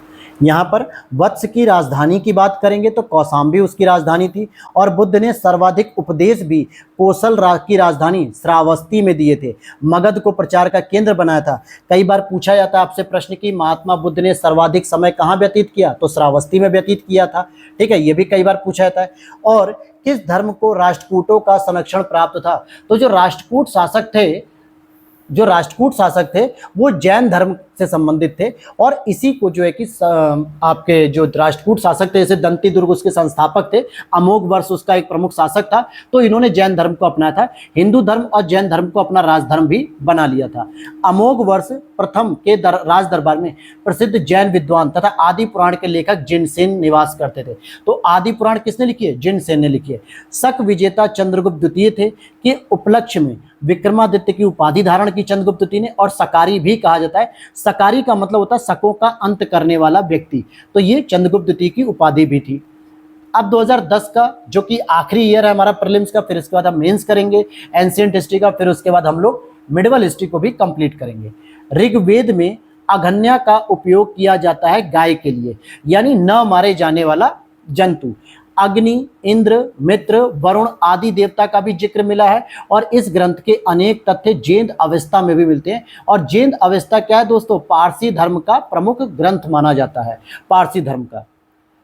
यहाँ पर वत्स की राजधानी की बात करेंगे तो कौशाम्बी उसकी राजधानी थी, और बुद्ध ने सर्वाधिक उपदेश भी कोसल की राजधानी श्रावस्ती में दिए थे। मगध को प्रचार का केंद्र बनाया था। कई बार पूछा जाता है आपसे प्रश्न कि महात्मा बुद्ध ने सर्वाधिक समय कहाँ व्यतीत किया? तो श्रावस्ती में व्यतीत किया था। ठीक है, ये भी कई बार पूछा जाता है। और किस धर्म को राष्ट्रकूटों का संरक्षण प्राप्त था? तो जो राष्ट्रकूट शासक थे वो जैन धर्म से संबंधित थे, और इसी को जो है कि आपके जो राष्ट्रकूट शासक थे, जैसे दंती दुर्ग उसके संस्थापक थे, अमोघ वर्ष उसका एक प्रमुख शासक था, तो इन्होंने जैन धर्म को अपनाया था। हिंदू धर्म और जैन धर्म को अपना राजधर्म भी बना लिया था। अमोघ वर्ष प्रथम के राज दरबार में प्रसिद्ध जैन विद्वान तथा आदि पुराण के लेखक जिनसेन निवास करते थे। तो आदि पुराण किसने लिखी है? जिनसेन ने लिखी है। शक विजेता चंद्रगुप्त द्वितीय थे कि उपलक्ष्य में विक्रमादित्य की उपाधि धारण की चंद्रगुप्त द्वितीय ने, और सकारी भी कहा जाता है। सकारी का मतलब होता है शकों का अंत करने वाला व्यक्ति, तो ये चंद्रगुप्त द्वितीय की उपाधि भी थी। अब 2010 का जो कि आखिरी ईयर है हमारा प्रीलिम्स का, फिर इसके बाद हम मेंस करेंगे एंशिएंट हिस्ट्री का, फिर उसके बाद हम लोग मिडिवल हिस्ट्री को भी कंप्लीट करेंगे। ऋग्वेद में अघन्या का उपयोग किया जाता है गाय के लिए, यानी न मारे जाने वाला जंतु। अग्नि, इंद्र, मित्र, वरुण आदि देवता का भी जिक्र मिला है, और इस ग्रंथ के अनेक तथ्य जैन अवेस्ता में भी मिलते हैं। और जैन अवेस्ता क्या है दोस्तों? पारसी धर्म का प्रमुख ग्रंथ माना जाता है। पारसी धर्म का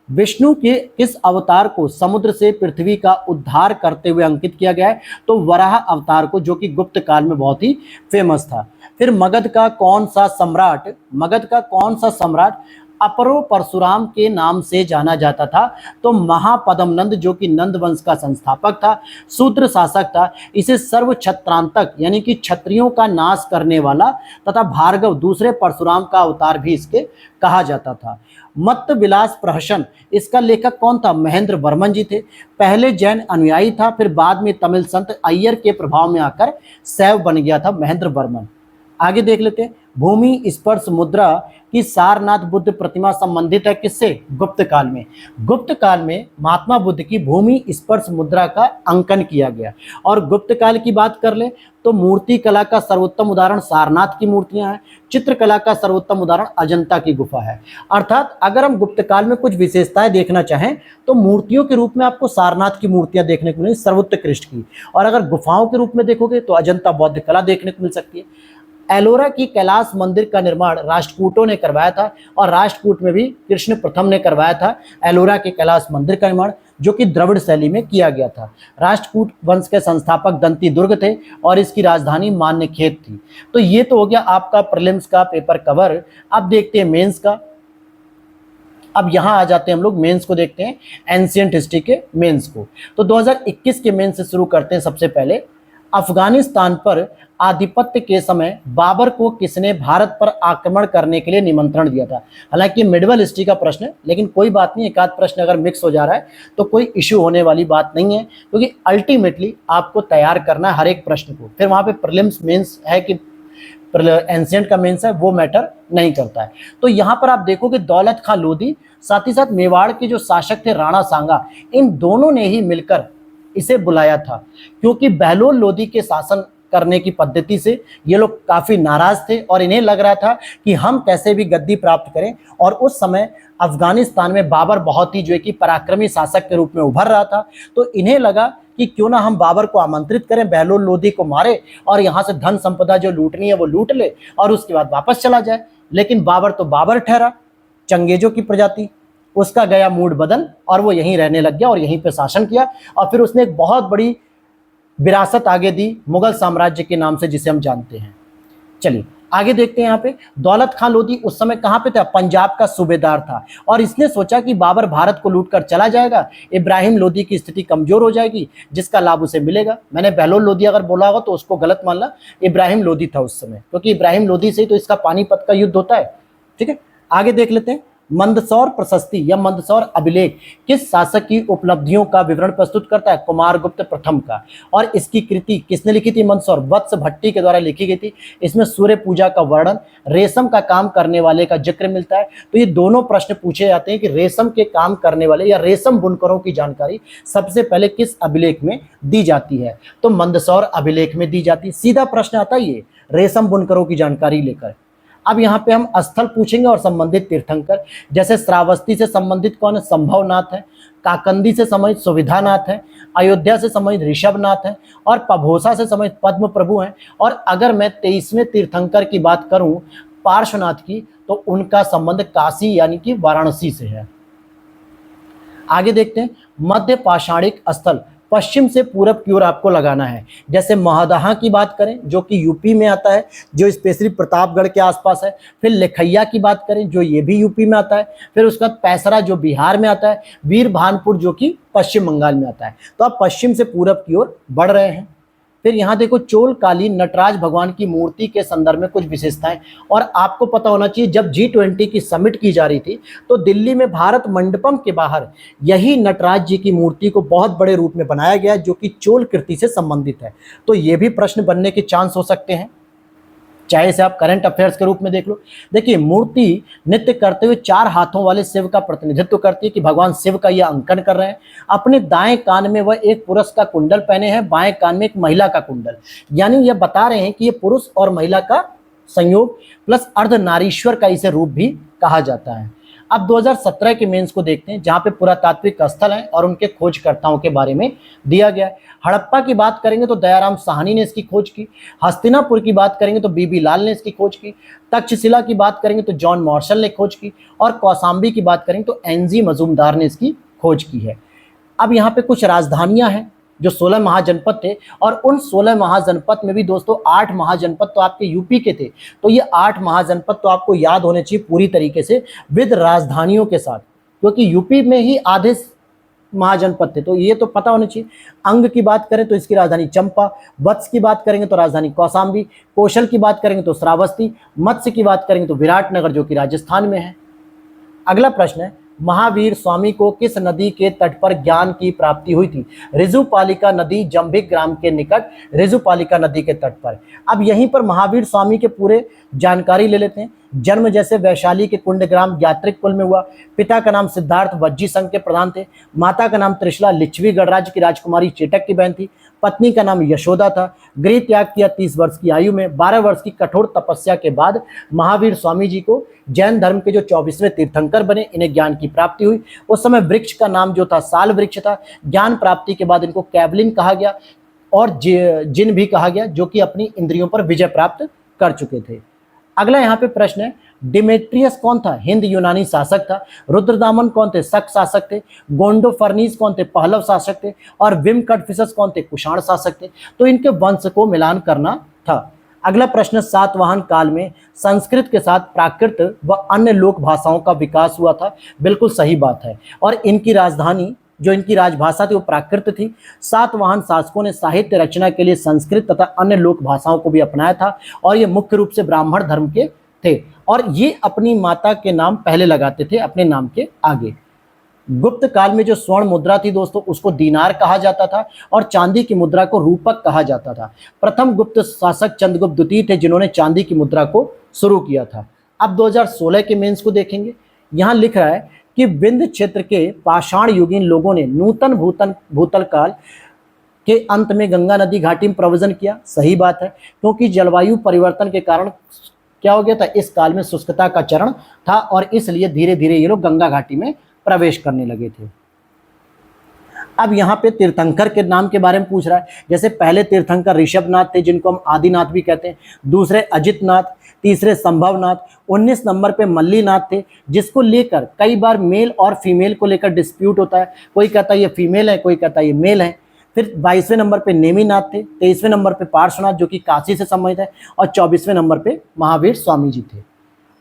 विष्णु के किस अवतार को समुद्र से पृथ्वी का उद्धार करते हुए अंकित किया गया है? तो वराह अवतार को, जो कि गुप्त काल में बहुत ही फेमस था। फिर मगध का कौन सा सम्राट अपरो परशुराम के नाम से जाना जाता था? तो महापद्मनंद, जो कि नंद वंश का संस्थापक था, शूद्र शासक था। इसे सर्व छत्रांतक यानी कि क्षत्रियों का नाश करने वाला तथा भार्गव दूसरे परशुराम का अवतार भी इसके कहा जाता था। मत्त विलास प्रहसन, इसका लेखक कौन था? महेंद्र वर्मन जी थे। पहले जैन अनुयायी था, फिर बाद में तमिल संत अय्यर के प्रभाव में आकर शैव बन गया था महेंद्र वर्मन। आगे देख लेते हैं। भूमि स्पर्श मुद्रा की सारनाथ बुद्ध प्रतिमा संबंधित है किससे? गुप्त काल में। गुप्त काल में महात्मा बुद्ध की भूमि स्पर्श मुद्रा का अंकन किया गया। और गुप्त काल की बात कर ले तो मूर्ति कला का सर्वोत्तम उदाहरण सारनाथ की मूर्तियां हैं। चित्रकला का सर्वोत्तम उदाहरण अजंता की गुफा है। अर्थात अगर हम गुप्त काल में कुछ विशेषताएं देखना चाहें तो मूर्तियों के रूप में आपको सारनाथ की मूर्तियां देखने को मिलेंगी, सर्वोत्कृष्ट की। और अगर गुफाओं के रूप में देखोगे तो अजंता बौद्ध कला देखने को मिल सकती है। एलोरा की कैलाश मंदिर का निर्माण राष्ट्रकूटों ने करवाया था, और राष्ट्रकूट में भी कृष्ण प्रथम ने करवाया था एलोरा के कैलाश मंदिर का निर्माण, जो कि द्रविड़ शैली में किया गया था। राष्ट्रकूट वंश के संस्थापक दंती दुर्ग थे, और इसकी राजधानी मान्यखेत थी। तो ये तो हो गया आपका प्रीलिम्स का पेपर कवर। अब देखते हैं मेंस का। अब यहाँ आ जाते हैं हम लोग मेंस को देखते हैं, एंशिएंट हिस्ट्री के मेंस को। तो 2021 के मेंस से शुरू करते हैं। सबसे पहले, अफगानिस्तान पर आधिपत्य के समय बाबर को किसने भारत पर आक्रमण करने के लिए निमंत्रण दिया था? हालांकि मिडिवल हिस्ट्री का प्रश्न है, लेकिन कोई बात नहीं, एक आध प्रश्न अगर मिक्स हो जा रहा है तो कोई इश्यू होने वाली बात नहीं है, क्योंकि अल्टीमेटली आपको तैयार करना है हर एक प्रश्न को। फिर वहाँ पे प्रीलिम्स मेंस है कि एंशिएंट का मेंस है वो मैटर नहीं करता है। तो यहाँ पर आप देखो कि दौलत खां लोधी साथ ही साथ मेवाड़ के जो शासक थे राणा सांगा, इन दोनों ने ही मिलकर इसे बुलाया था, क्योंकि बहलोल लोधी के शासन करने की पद्धति से ये लोग काफी नाराज थे और इन्हें लग रहा था कि हम कैसे भी गद्दी प्राप्त करें। और उस समय अफगानिस्तान में बाबर बहुत ही जो है कि पराक्रमी शासक के रूप में उभर रहा था, तो इन्हें लगा कि क्यों ना हम बाबर को आमंत्रित करें, बहलोल लोधी को मारे और यहाँ से धन संपदा जो लूटनी है वो लूट ले और उसके बाद वापस चला जाए। लेकिन बाबर तो बाबर ठहरा, चंगेजों की प्रजाति, उसका गया मूड बदल और वो यहीं रहने लग गया और यहीं पे शासन किया। और फिर उसने एक बहुत बड़ी विरासत आगे दी मुगल साम्राज्य के नाम से, जिसे हम जानते हैं। चलिए आगे देखते हैं। यहाँ पे दौलत खां लोधी उस समय कहाँ पे था? पंजाब का सूबेदार था और इसने सोचा कि बाबर भारत को लूटकर चला जाएगा, इब्राहिम लोधी की स्थिति कमजोर हो जाएगी, जिसका लाभ उसे मिलेगा। मैंने बहलोल लोधी अगर बोला होगा तो उसको गलत मानना, इब्राहिम लोधी था उस समय, क्योंकि इब्राहिम लोधी से ही तो इसका पानीपत का युद्ध होता है। ठीक है, आगे देख लेते हैं। मंदसौर प्रशस्ति या मंदसौर अभिलेख किस शासक की उपलब्धियों का विवरण प्रस्तुत करता है? कुमारगुप्त प्रथम का। और इसकी कृति किसने लिखी थी? मंदसौर वत्स भट्टी के द्वारा लिखी गई थी। इसमें सूर्य पूजा का वर्णन, रेशम का काम करने वाले का जिक्र मिलता है। तो ये दोनों प्रश्न पूछे जाते हैं कि रेशम के काम करने वाले या रेशम बुनकरों की जानकारी सबसे पहले किस अभिलेख में दी जाती है? तो मंदसौर अभिलेख में दी जाती है। सीधा प्रश्न आता है ये, रेशम बुनकरों की जानकारी लेकर। अब यहाँ पे हम स्थल पूछेंगे और संबंधित तीर्थंकर, जैसे श्रावस्ती से संबंधित कौन है? संभवनाथ है। काकंदी से संबंधित सुविधानाथ है। अयोध्या से संबंधित ऋषभनाथ है और पभोसा से संबंधित पद्म प्रभु हैं। और अगर मैं 23वें तीर्थंकर की बात करूं पार्श्वनाथ की, तो उनका संबंध काशी यानी कि वाराणसी से है। आगे देखते हैं। मध्य पाषाणिक स्थल पश्चिम से पूरब की ओर आपको लगाना है। जैसे महदहा की बात करें जो कि यूपी में आता है, जो स्पेशली प्रतापगढ़ के आसपास है। फिर लेखैया की बात करें जो ये भी यूपी में आता है। फिर उसके बाद पैसरा जो बिहार में आता है। वीरभानपुर जो कि पश्चिम बंगाल में आता है। तो आप पश्चिम से पूरब की ओर बढ़ रहे हैं। फिर यहाँ देखो, चोलकालीन नटराज भगवान की मूर्ति के संदर्भ में कुछ विशेषताएं। और आपको पता होना चाहिए, जब G20 की समिट की जा रही थी तो दिल्ली में भारत मंडपम के बाहर यही नटराज जी की मूर्ति को बहुत बड़े रूप में बनाया गया, जो कि चोल कृति से संबंधित है। तो ये भी प्रश्न बनने के चांस हो सकते हैं, चाहे इसे आप करंट अफेयर्स के रूप में देख लो। देखिए, मूर्ति नृत्य करते हुए 4 हाथों वाले शिव का प्रतिनिधित्व करती है कि भगवान शिव का यह अंकन कर रहे हैं। अपने दाएं कान में वह एक पुरुष का कुंडल पहने हैं, बाएं कान में एक महिला का कुंडल, यानी यह बता रहे हैं कि ये पुरुष और महिला का संयोग प्लस अर्धनारीश्वर का इसे रूप भी कहा जाता है। अब 2017 के मेंस को देखते हैं, जहां पे पुरातात्विक स्थल हैं और उनके खोजकर्ताओं के बारे में दिया गया है। हड़प्पा की बात करेंगे तो दयाराम साहनी ने इसकी खोज की। हस्तिनापुर की बात करेंगे तो बीबी लाल ने इसकी खोज की। तक्षशिला की बात करेंगे तो जॉन मार्शल ने खोज की। और कौसाम्बी की बात करेंगे तो एनजी मजूमदार ने इसकी खोज की है। अब यहाँ पे कुछ राजधानियां हैं जो 16 महाजनपद थे, और उन 16 महाजनपद में भी दोस्तों 8 महाजनपद तो आपके यूपी के थे। तो ये 8 महाजनपद तो आपको याद होने चाहिए पूरी तरीके से विद राजधानियों के साथ, क्योंकि यूपी में ही आधे महाजनपद थे, तो ये तो पता होना चाहिए। अंग की बात करें तो इसकी राजधानी चंपा, वत्स की बात करेंगे तो राजधानी कौसाम्बी, कौशल की बात करेंगे तो श्रावस्ती, मत्स्य की बात करेंगे तो विराटनगर जो कि राजस्थान में है। अगला प्रश्न है, महावीर स्वामी को किस नदी के तट पर ज्ञान की प्राप्ति हुई थी? ऋजुपालिका नदी, जंभिक ग्राम के निकट ऋजुपालिका नदी के तट पर। अब यहीं पर महावीर स्वामी के पूरे जानकारी ले लेते हैं। जन्म जैसे वैशाली के कुंडग्राम यात्रिक कुल में हुआ। पिता का नाम सिद्धार्थ वज्जी संघ के प्रधान थे। माता का नाम त्रिशला लिच्छवी गणराज्य की राजकुमारी चेटक की बहन थी। पत्नी का नाम यशोदा था। गृह त्याग किया 30 वर्ष की आयु में। 12 वर्ष की कठोर तपस्या के बाद महावीर स्वामी जी को जैन धर्म के जो 24वें तीर्थंकर बने, इन्हें ज्ञान की प्राप्ति हुई। उस समय वृक्ष का नाम जो था साल वृक्ष था। ज्ञान प्राप्ति के बाद इनको कैवलिन कहा गया और जिन भी कहा गया, जो कि अपनी इंद्रियों पर विजय प्राप्त कर चुके थे। अगला यहाँ पे प्रश्न है, डिमेट्रियस कौन था? हिंद यूनानी शासक था। रुद्रदामन कौन थे? शक शासक थे। गोंडोफर्नीस कौन थे? पहलव शासक थे। और विमकटफिसस कौन थे? कुषाण शासक थे। तो इनके वंश को मिलान करना था। अगला प्रश्न, सातवाहन काल में संस्कृत के साथ प्राकृत व अन्य लोक भाषाओं का विकास हुआ था। बिल्कुल सही बात है। और इनकी राजधानी जो इनकी राजभाषा थी वो प्राकृत थी। सातवाहन शासकों ने साहित्य रचना के लिए संस्कृत तथा अन्य लोक भाषाओं को भी अपनाया था, और ये मुख्य रूप से ब्राह्मण धर्म के थे, और ये अपनी माता के नाम पहले लगाते थे अपने नाम के आगे। गुप्त काल में जो स्वर्ण मुद्रा थी दोस्तों उसको दीनार कहा जाता था और चांदी की मुद्रा को रूपक कहा जाता था। प्रथम गुप्त शासक चंद्रगुप्त द्वितीय थे जिन्होंने चांदी की मुद्रा को शुरू किया था। अब 2016 के मेंस को देखेंगे। यहाँ लिख रहा है कि विंध्य क्षेत्र के पाषाण युगीन लोगों ने नूतन भूतल काल के अंत में गंगा नदी घाटी में प्रव्रजन किया। सही बात है, क्योंकि जलवायु परिवर्तन के कारण क्या हो गया था, इस काल में शुष्कता का चरण था और इसलिए धीरे धीरे ये लोग गंगा घाटी में प्रवेश करने लगे थे। अब यहाँ पे तीर्थंकर के नाम के बारे में पूछ रहा है। जैसे पहले तीर्थंकर ऋषभनाथ थे जिनको हम आदिनाथ भी कहते हैं, दूसरे अजितनाथ, तीसरे संभवनाथ, 19 नंबर पे मल्लीनाथ थे, जिसको लेकर कई बार मेल और फीमेल को लेकर डिस्प्यूट होता है। कोई कहता है ये फीमेल है, कोई कहता है ये मेल है। फिर 22वें नंबर पे नेमिनाथ थे, 23वें नंबर पे पार्श्वनाथ जो कि काशी से संबंधित है और 24वें नंबर पे महावीर स्वामी जी थे।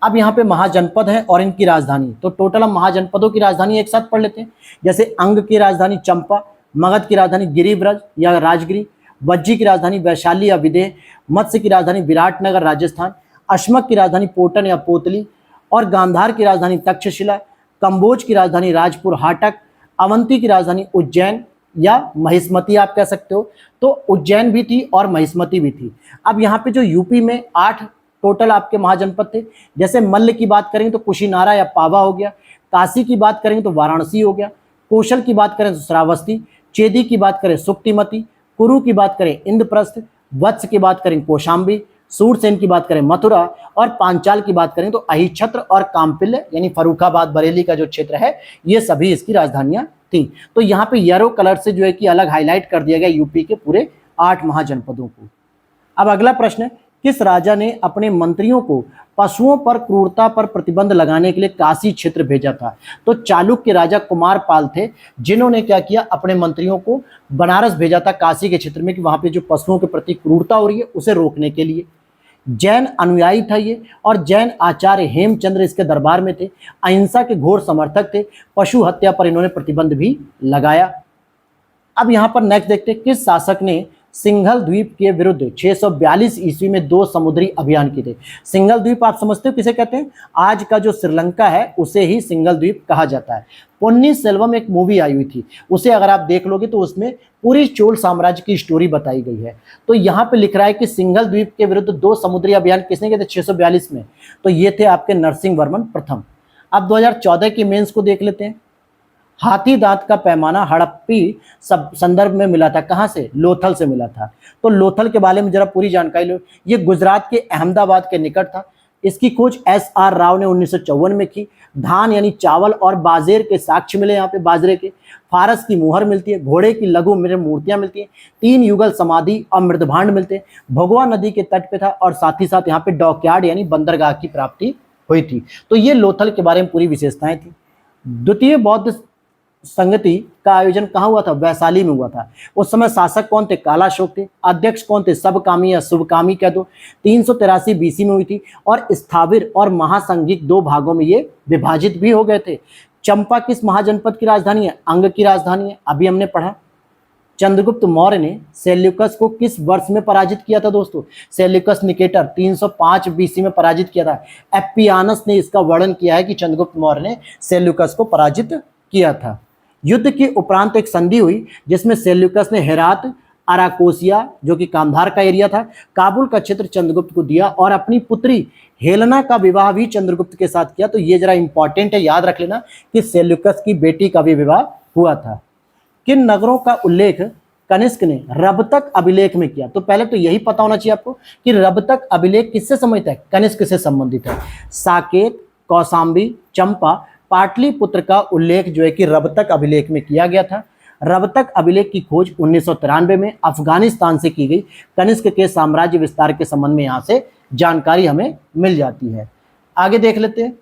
अब यहाँ पे महाजनपद है और इनकी राजधानी, तो टोटल हम महाजनपदों की राजधानी एक साथ पढ़ लेते हैं। जैसे अंग की राजधानी चंपा, मगध की राजधानी गिरिव्रज या राजगिरी, वज्जी की राजधानी वैशाली या विदेह, मत्स्य की राजधानी विराटनगर राजस्थान, अश्मक की राजधानी पोटन या पोतली और गांधार की राजधानी तक्षशिला, कंबोज की राजधानी राजपुर हाटक, अवंती की राजधानी उज्जैन या महिष्मती आप कह सकते हो। तो उज्जैन भी थी और महिष्मती भी थी। अब यहाँ पे जो यूपी में 8 टोटल आपके महाजनपद थे। जैसे मल्ल की बात करेंगे तो कुशीनारा या पावा हो गया, काशी की बात करेंगे तो वाराणसी हो गया, कौशल की बात करें तो श्रावस्ती, चेदी की बात करें सुक्तिमती, कुरु की बात करें इंद्रप्रस्थ, वत्स की बात करें कौशाम्बी, सूरसेन की बात करें मथुरा और पांचाल की बात करें तो अहिछत्र और काम्पिल्य यानी फर्रुखाबाद बरेली का जो क्षेत्र है ये सभी इसकी राजधानियां थी। तो यहाँ पे येलो कलर से जो है कि अलग हाईलाइट कर दिया गया यूपी के पूरे 8 महाजनपदों को। अब अगला प्रश्न है, किस राजा ने अपने मंत्रियों को पशुओं पर क्रूरता पर प्रतिबंध लगाने के लिए काशी क्षेत्र भेजा था? तो चालुक्य राजा कुमारपाल थे जिन्होंने क्या किया, अपने मंत्रियों को बनारस भेजा था काशी के क्षेत्र में कि वहां पे जो पशुओं के प्रति क्रूरता हो रही है उसे रोकने के लिए। जैन अनुयायी था ये और जैन आचार्य हेमचंद्र इसके दरबार में थे, अहिंसा के घोर समर्थक थे, पशु हत्या पर इन्होंने प्रतिबंध भी लगाया। अब यहाँ पर नेक्स्ट देखते हैं, किस शासक ने सिंघल द्वीप के विरुद्ध 642 ईस्वी में 2 समुद्री अभियान किए थे? सिंघल द्वीप आप समझते हो किसे कहते हैं? आज का जो श्रीलंका है उसे ही सिंघल द्वीप कहा जाता है। पोन्नियन सेल्वम एक मूवी आई हुई थी, उसे अगर आप देख लोगे तो उसमें पूरी चोल साम्राज्य की स्टोरी बताई गई है। तो यहाँ पे लिख रहा है कि सिंघल द्वीप के विरुद्ध 2 समुद्री अभियान किसने किए थे 642 में? तो ये थे आपके नरसिंह वर्मन प्रथम। अब 2014 के मेंस को देख लेते हैं। हाथी दांत का पैमाना हड़प्पी सब संदर्भ में मिला था, कहां से? लोथल से मिला था। तो लोथल के बारे में जरा पूरी जानकारी लो। ये गुजरात के अहमदाबाद के निकट था। इसकी खोज SR राव ने 1954 में की। धान यानी चावल और बाजेर के साक्ष्य मिले यहाँ पे, बाजरे के। फारस की मुहर मिलती है, घोड़े की लघु मूर्तियां मिलती हैं, 3 युगल समाधि और मृदभांड मिलते हैं। भगवा नदी के तट पे था और साथ ही साथ यहाँ पे डॉकयार्ड यानी बंदरगाह की प्राप्ति हुई थी। तो ये लोथल के बारे में पूरी विशेषताएं थी। द्वितीय बौद्ध संगति का आयोजन कहाँ हुआ था? वैशाली में हुआ था। उस समय शासक कौन थे? कालाशोक थे। अध्यक्ष कौन थे? सबकामी या शुभकामी कह दो। 383 BC में हुई थी और स्थाविर और महासंघिक 2 भागों में ये विभाजित भी हो गए थे। चंपा किस महाजनपद की राजधानी है? अंग की राजधानी है, अभी हमने पढ़ा। चंद्रगुप्त मौर्य ने सेल्यूकस को किस वर्ष में पराजित किया था दोस्तों? सेल्यूकस निकेटर 305 BC में पराजित किया था। एप्पियानस ने इसका वर्णन किया है कि चंद्रगुप्त मौर्य ने सेल्यूकस को पराजित किया था। युद्ध के उपरांत एक संधि हुई जिसमें सेल्यूकस ने हेरात, अराकोसिया जो कि कांधार का एरिया था, काबुल का क्षेत्र चंद्रगुप्त को दिया और अपनी पुत्री हेलेना का विवाह भी चंद्रगुप्त के साथ किया। तो ये जरा इंपॉर्टेंट है, याद रख लेना कि सेल्यूकस की बेटी का भी विवाह हुआ था। किन नगरों का उल्लेख कनिष्क ने रबतक अभिलेख में किया? तो पहले तो यही पता होना चाहिए आपको कि रबतक अभिलेख किससे संबंधित है? कनिष्क से संबंधित है। साकेत, कौशाम्बी, चंपा, पाटलिपुत्र का उल्लेख जो है कि रबतक अभिलेख में किया गया था। रबतक अभिलेख की खोज 1993 में अफगानिस्तान से की गई। कनिष्क के साम्राज्य विस्तार के संबंध में यहाँ से जानकारी हमें मिल जाती है। आगे देख लेते हैं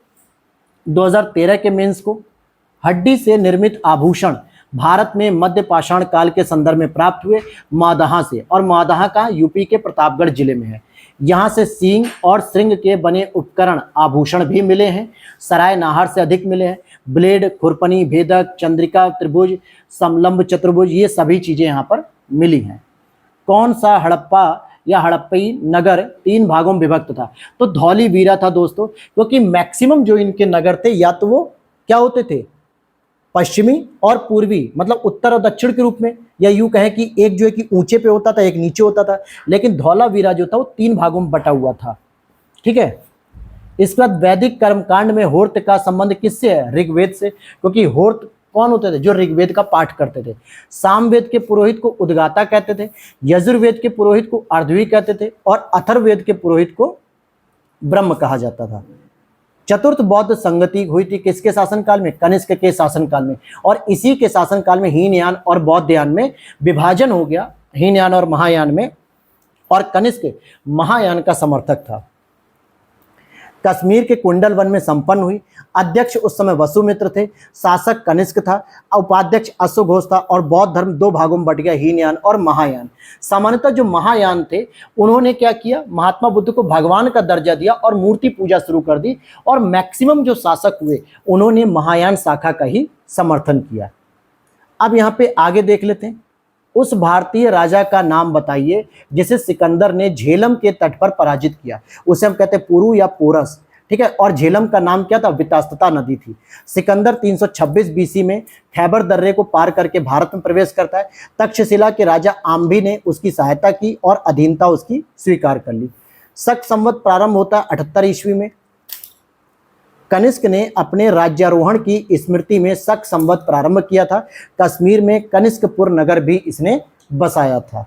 2013 के मेंस को। हड्डी से निर्मित आभूषण भारत में मध्य पाषाण काल के संदर्भ में प्राप्त हुए मादहा से, और मादहा का यूपी के प्रतापगढ़ जिले में है। यहाँ से सींग और श्रृंग के बने उपकरण आभूषण भी मिले हैं। सराय नाहर से अधिक मिले हैं। ब्लेड, खुरपनी, भेदक, चंद्रिका त्रिभुज, समलंब चतुर्भुज, ये सभी चीजें यहाँ पर मिली हैं। कौन सा हड़प्पा या हड़प्पई नगर 3 भागों में विभक्त था? तो धौलीवीरा था दोस्तों, क्योंकि मैक्सिमम जो इनके नगर थे या तो वो क्या होते थे? पश्चिमी और पूर्वी मतलब उत्तर और दक्षिण के रूप में, या यूं कहें कि एक जो है कि ऊंचे पे होता था, एक नीचे होता था, लेकिन धौलावीरा जो था वो 3 भागों में बटा हुआ था। ठीक है। इसके बाद वैदिक कर्मकांड में होर्त का संबंध किससे है? ऋग्वेद से, क्योंकि होर्त कौन होते थे? जो ऋग्वेद का पाठ करते थे। सामवेद के पुरोहित को उद्गाता कहते थे, यजुर्वेद के पुरोहित को अर्धवी कहते थे, और अथर्ववेद के पुरोहित को ब्रह्म कहा जाता था। चतुर्थ बौद्ध संगति हुई थी किसके शासनकाल में? कनिष्क के शासनकाल में, और इसी के शासनकाल में हीनयान और बौद्धयान में विभाजन हो गया, हीनयान और महायान में, और कनिष्क महायान का समर्थक था। कश्मीर के कुंडल वन में संपन्न हुई। अध्यक्ष उस समय वसुमित्र थे, शासक कनिष्क था, उपाध्यक्ष अश्वघोष था, और बौद्ध धर्म 2 भागों में बट गया, हीनयान और महायान। सामान्यतः जो महायान थे उन्होंने क्या किया? महात्मा बुद्ध को भगवान का दर्जा दिया और मूर्ति पूजा शुरू कर दी, और मैक्सिमम जो शासक हुए उन्होंने महायान शाखा का ही समर्थन किया। अब यहाँ पे आगे देख लेते हैं। उस भारतीय राजा का नाम बताइए जिसे सिकंदर ने झेलम के तट पर पराजित किया। उसे हम कहते हैं पुरु या पोरस। ठीक है। और झेलम का नाम क्या था? वितस्तता नदी थी। सिकंदर 326 बीसी में खैबर दर्रे को पार करके भारत में प्रवेश करता है। तक्षशिला के राजा आम्भी ने उसकी सहायता की और अधीनता उसकी स्वीकार कर ली। शक संवत प्रारंभ होता है 78 ईस्वी में। कनिष्क ने अपने राज्यारोहण की स्मृति में शक संवत प्रारंभ किया था। कश्मीर में कनिष्कपुर नगर भी इसने बसाया था।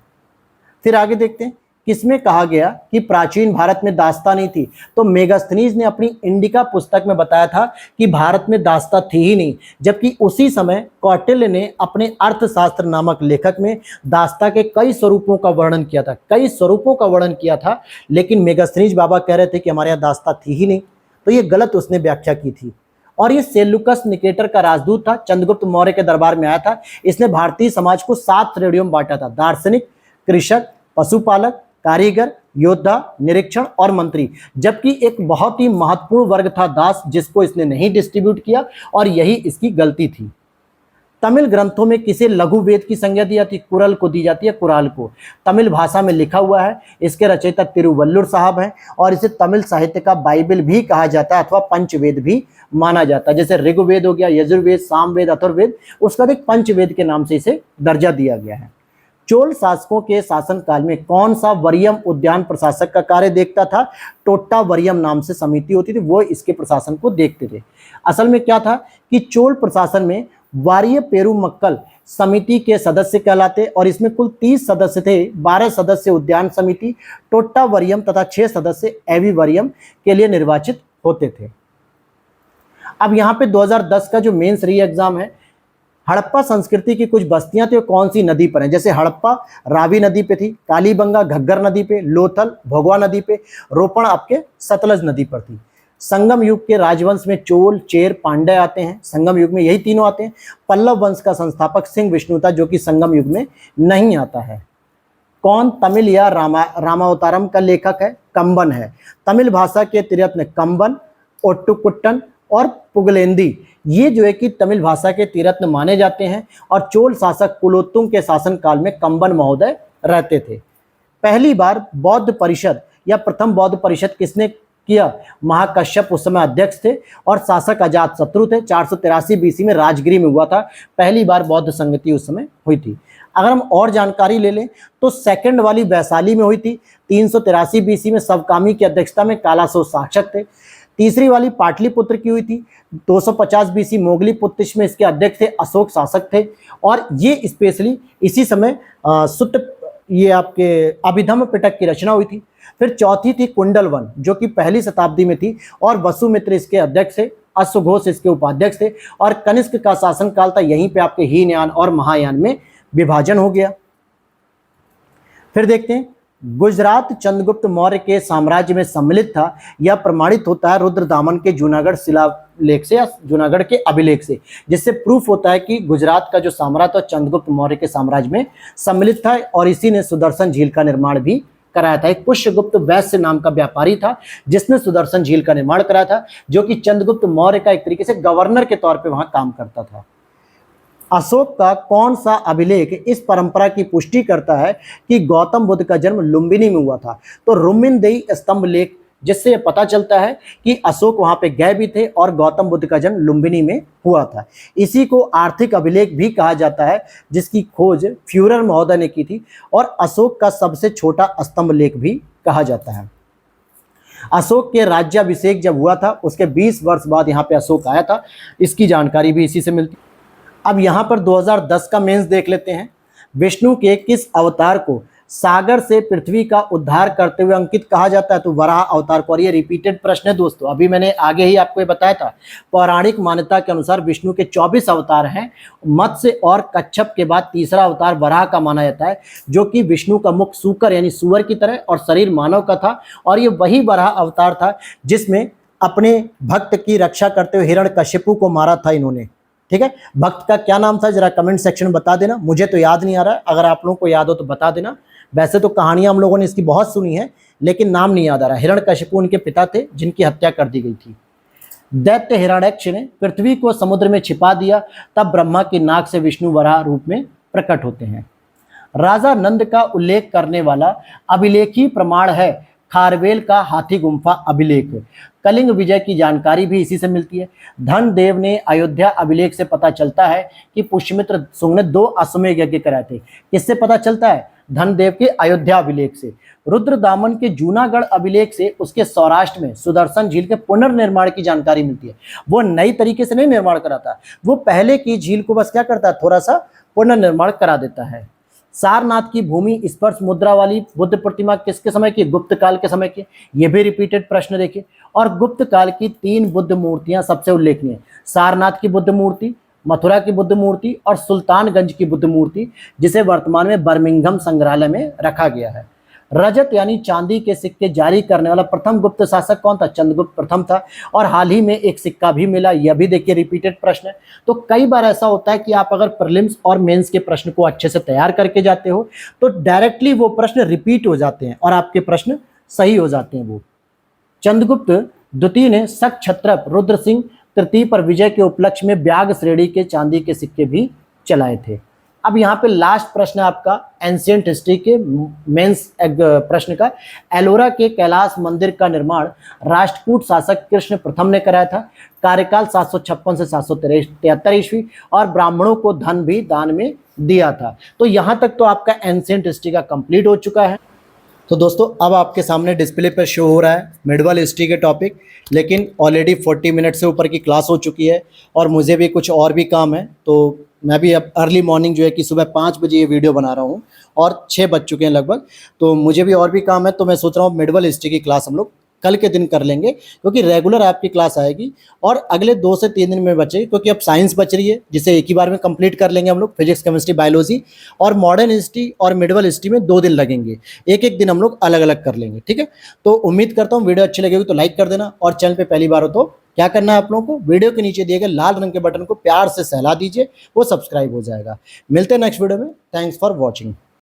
फिर आगे देखते हैं किसमें कहा गया कि प्राचीन भारत में दास्तां नहीं थी। तो मेगास्थनीज ने अपनी इंडिका पुस्तक में बताया था कि भारत में दास्तां थी ही नहीं, जबकि उसी समय कौटिल्य ने अपने अर्थशास्त्र नामक लेखक में दास्तां के कई स्वरूपों का वर्णन किया था, कई स्वरूपों का वर्णन किया था, लेकिन मेगास्थनीज बाबा कह रहे थे कि हमारे यहाँ दास्तां थी ही नहीं। तो ये गलत उसने व्याख्या की थी। और ये सेल्युकस निकेटर का राजदूत था, चंद्रगुप्त मौर्य के दरबार में आया था। इसने भारतीय समाज को 7 श्रेणियों में बांटा था: दार्शनिक, कृषक, पशुपालक, कारीगर, योद्धा, निरीक्षण और मंत्री। जबकि एक बहुत ही महत्वपूर्ण वर्ग था दास, जिसको इसने नहीं डिस्ट्रीब्यूट किया, और यही इसकी गलती थी। तमिल ग्रंथों में किसे लघु वेद की संज्ञा दी जाती है? कुरल को दी जाती है, कुराल को। तमिल भाषा में लिखा हुआ है। इसके रचयिता तिरुवल्लुर साहब हैं, और इसे तमिल साहित्य का बाइबल भी कहा जाता है अथवा पंचवेद भी माना जाता है। जैसे ऋग्वेद हो गया, यजुर्वेद, सामवेद, अथर्ववेद, उसका एक पंचवेद के नाम से इसे दर्जा दिया गया है। चोल शासकों के शासनकाल में कौन सा वरियम उद्यान प्रशासक का कार्य देखता था? टोट्टा वरियम नाम से समिति होती थी, वो इसके प्रशासन को देखते थे। असल में क्या था कि चोल प्रशासन में वारिय पेरुमक्कल समिति के सदस्य कहलाते, और इसमें कुल 30 सदस्य थे। 12 सदस्य उद्यान समिति, टोट्टा वरियम तथा 6 सदस्य एवी वरियम के लिए निर्वाचित होते थे। अब यहाँ पे 2010 का जो मेंस री एग्जाम है, हड़प्पा संस्कृति की कुछ बस्तियां थी, कौन सी नदी पर है? जैसे हड़प्पा रावी नदी पे थी, कालीबंगा घग्गर नदी पे, लोथल भोगवा नदी पे, रोपण आपके सतलज नदी पर थी। संगम युग के राजवंश में चोल, चेर, पांड्य आते हैं। संगम युग में यही तीनों आते हैं। पल्लव वंश का संस्थापक सिंह विष्णु था, जो कि संगम युग में नहीं आता है। कौन तमिल या रामावतारम का लेखक है? कंबन है। तमिल भाषा के त्रिरत्न कंबन, ओट्टुकुट्टन और पुगलेंदी, ये जो है कि तमिल भाषा के त्रिरत्न माने जाते हैं। और चोल शासक कुलोत्तुंग के शासनकाल में कंबन महोदय रहते थे। पहली बार बौद्ध परिषद या प्रथम बौद्ध परिषद किसने किया? महाकश्यप उस समय अध्यक्ष थे, और शासक अजातशत्रु थे। 483 बीसी में राजगिरी में हुआ था, पहली बार बौद्ध संगति उस समय हुई थी। अगर हम और जानकारी ले लें तो सेकंड वाली वैशाली में हुई थी 383 बीसी में, सबकामी की अध्यक्षता में कालासो शासक थे। तीसरी वाली पाटलिपुत्र की हुई थी 250 बीसी, मोगली पुत्तिश में इसके अध्यक्ष थे अशोक शासक थे, और ये स्पेशली इसी समय सुत्त ये आपके अभिधम्म पिटक की रचना हुई थी। फिर चौथी थी कुंडलवन, जो कि पहली शताब्दी में थी, और वसुमित्र इसके अध्यक्ष थे, अश्वघोष इसके उपाध्यक्ष थे, और कनिष्क का शासनकाल था। यहीं पे आपके हीनयान और महायान में विभाजन हो गया। फिर देखते हैं गुजरात चंद्रगुप्त मौर्य के साम्राज्य में सम्मिलित था। यह प्रमाणित होता है रुद्रदामन के जूनागढ़ शिलालेख से या जूनागढ़ के अभिलेख से, जिससे प्रूफ होता है कि गुजरात का जो साम्राज्य था चंद्रगुप्त मौर्य के साम्राज्य में सम्मिलित था, और इसी ने सुदर्शन झील का निर्माण भी कराया था। एक पुष्यगुप्त वैश्य नाम का व्यापारी था जिसने सुदर्शन झील का निर्माण कराया था, जो कि चंद्रगुप्त मौर्य का एक तरीके से गवर्नर के तौर पे वहां काम करता था। अशोक का कौन सा अभिलेख इस परंपरा की पुष्टि करता है कि गौतम बुद्ध का जन्म लुम्बिनी में हुआ था? तो रुम्मिनदेई स्तंभ लेख जिससे ये पता चलता है कि अशोक वहां पे गए भी थे और गौतम बुद्ध का जन्म लुम्बिनी में हुआ था। इसी को आर्थिक अभिलेख भी कहा जाता है, जिसकी खोज फ्यूरर महोदय ने की थी और अशोक का सबसे छोटा स्तंभ लेख भी कहा जाता है। अशोक के राज्याभिषेक जब हुआ था उसके 20 वर्ष बाद यहाँ पे अशोक आया था, इसकी जानकारी भी इसी से मिलती। अब यहाँ पर 2010 का मेंस देख लेते हैं। विष्णु के किस अवतार को सागर से पृथ्वी का उद्धार करते हुए अंकित कहा जाता है? तो वराह अवतार को। और ये रिपीटेड प्रश्न है दोस्तों, अभी मैंने आगे ही आपको ये बताया था। पौराणिक मान्यता के अनुसार विष्णु के 24 अवतार हैं। मत्स्य और कच्छप के बाद तीसरा अवतार वराह का माना जाता है, जो कि विष्णु का मुख सूकर यानी सुअर की तरह और शरीर मानव का था। और ये वही वराह अवतार था जिसमें अपने भक्त की रक्षा करते हुए हिरण्यकशिपु को मारा था इन्होंने। ठीक है, भक्त का क्या नाम था जरा कमेंट सेक्शन में बता देना, मुझे तो याद नहीं आ रहा है, अगर आप लोगों को याद हो तो बता देना। वैसे तो कहानियां हम लोगों ने इसकी बहुत सुनी है, लेकिन नाम नहीं याद आ रहा। हिरण्यकशिपु उनके पिता थे जिनकी हत्या कर दी गई थी। दैत्य हिरण्यक्ष ने पृथ्वी को समुद्र में छिपा दिया, तब ब्रह्मा की नाक से विष्णु वराह रूप में प्रकट होते हैं। राजा नंद का उल्लेख करने वाला अभिलेखी प्रमाण है खारवेल का हाथी गुम्फा अभिलेख। कलिंग विजय की जानकारी भी इसी से मिलती है। धनदेव ने अयोध्या अभिलेख से पता चलता है कि पुष्यमित्र सुंग ने 2 अश्वमेध यज्ञ कराए थे। किससे पता चलता है? धनदेव के अयोध्या अभिलेख से। रुद्रदामन के जूनागढ़ अभिलेख से उसके सौराष्ट्र में सुदर्शन झील के पुनर्निर्माण की जानकारी मिलती है। वो नई तरीके से नहीं निर्माण कराता, वो पहले की झील को बस क्या करता है, थोड़ा सा पुनर्निर्माण करा देता है। सारनाथ की भूमि स्पर्श मुद्रा वाली बुद्ध प्रतिमा किसके समय की? गुप्त काल के समय की। ये भी रिपीटेड प्रश्न देखिए। और गुप्त काल की 3 बुद्ध मूर्तियां सबसे उल्लेखनीय, सारनाथ की बुद्ध मूर्ति, मथुरा की बुद्ध मूर्ति और सुल्तानगंज की बुद्ध मूर्ति, जिसे वर्तमान में बर्मिंघम संग्रहालय में रखा गया है। रजत यानी चांदी के सिक्के जारी करने वाला प्रथम गुप्त शासक कौन था? चंद्रगुप्त प्रथम था। और हाल ही में एक सिक्का भी मिला, यह भी देखिए रिपीटेड प्रश्न है। तो कई बार ऐसा होता है कि आप अगर प्रीलिम्स और मेंस के प्रश्न को अच्छे से तैयार करके जाते हो तो डायरेक्टली वो प्रश्न रिपीट हो जाते हैं और आपके प्रश्न सही हो जाते हैं। वो चंद्रगुप्त द्वितीय ने शक क्षत्रप रुद्र सिंह तृतीय पर विजय के उपलक्ष्य में ब्याग श्रेणी के चांदी के सिक्के भी चलाए थे। अब यहाँ पे लास्ट प्रश्न है आपका एंशिएंट हिस्ट्री के मेंस प्रश्न का। एलोरा के कैलाश मंदिर का निर्माण राष्ट्रकूट शासक कृष्ण प्रथम ने कराया था। कार्यकाल 756 से 773 ईस्वी और ब्राह्मणों को धन भी दान में दिया था। तो यहाँ तक तो आपका एंशिएंट हिस्ट्री का कंप्लीट हो चुका है। तो दोस्तों अब आपके सामने डिस्प्ले पर शो हो रहा है मिडवल हिस्ट्री के टॉपिक, लेकिन ऑलरेडी 40 मिनट से ऊपर की क्लास हो चुकी है और मुझे भी कुछ और भी काम है। तो मैं भी अब अर्ली मॉर्निंग जो है कि सुबह 5 बजे ये वीडियो बना रहा हूँ और 6 बज चुके हैं लगभग, तो मुझे भी और भी काम है। तो मैं सोच रहा हूँ मिडवल हिस्ट्री की क्लास हम लोग कल के दिन कर लेंगे, क्योंकि रेगुलर आपकी क्लास आएगी और अगले 2 से 3 दिन में बचेगी, क्योंकि अब साइंस बच रही है जिसे एक ही बार में कंप्लीट कर लेंगे हम लोग। फिजिक्स, केमिस्ट्री, बायोलॉजी और मॉडर्न हिस्ट्री और मिडवल हिस्ट्री में 2 दिन लगेंगे, एक एक दिन हम लोग अलग अलग कर लेंगे। ठीक है, तो उम्मीद करता हूँ वीडियो अच्छी लगेगी तो लाइक कर देना, और चैनल पर पहली बार हो तो क्या करना है आप लोगों को, वीडियो के नीचे दिए गए लाल रंग के बटन को प्यार से सहला दीजिए, वो सब्सक्राइब हो जाएगा। मिलते हैं नेक्स्ट वीडियो में। Thanks for watching.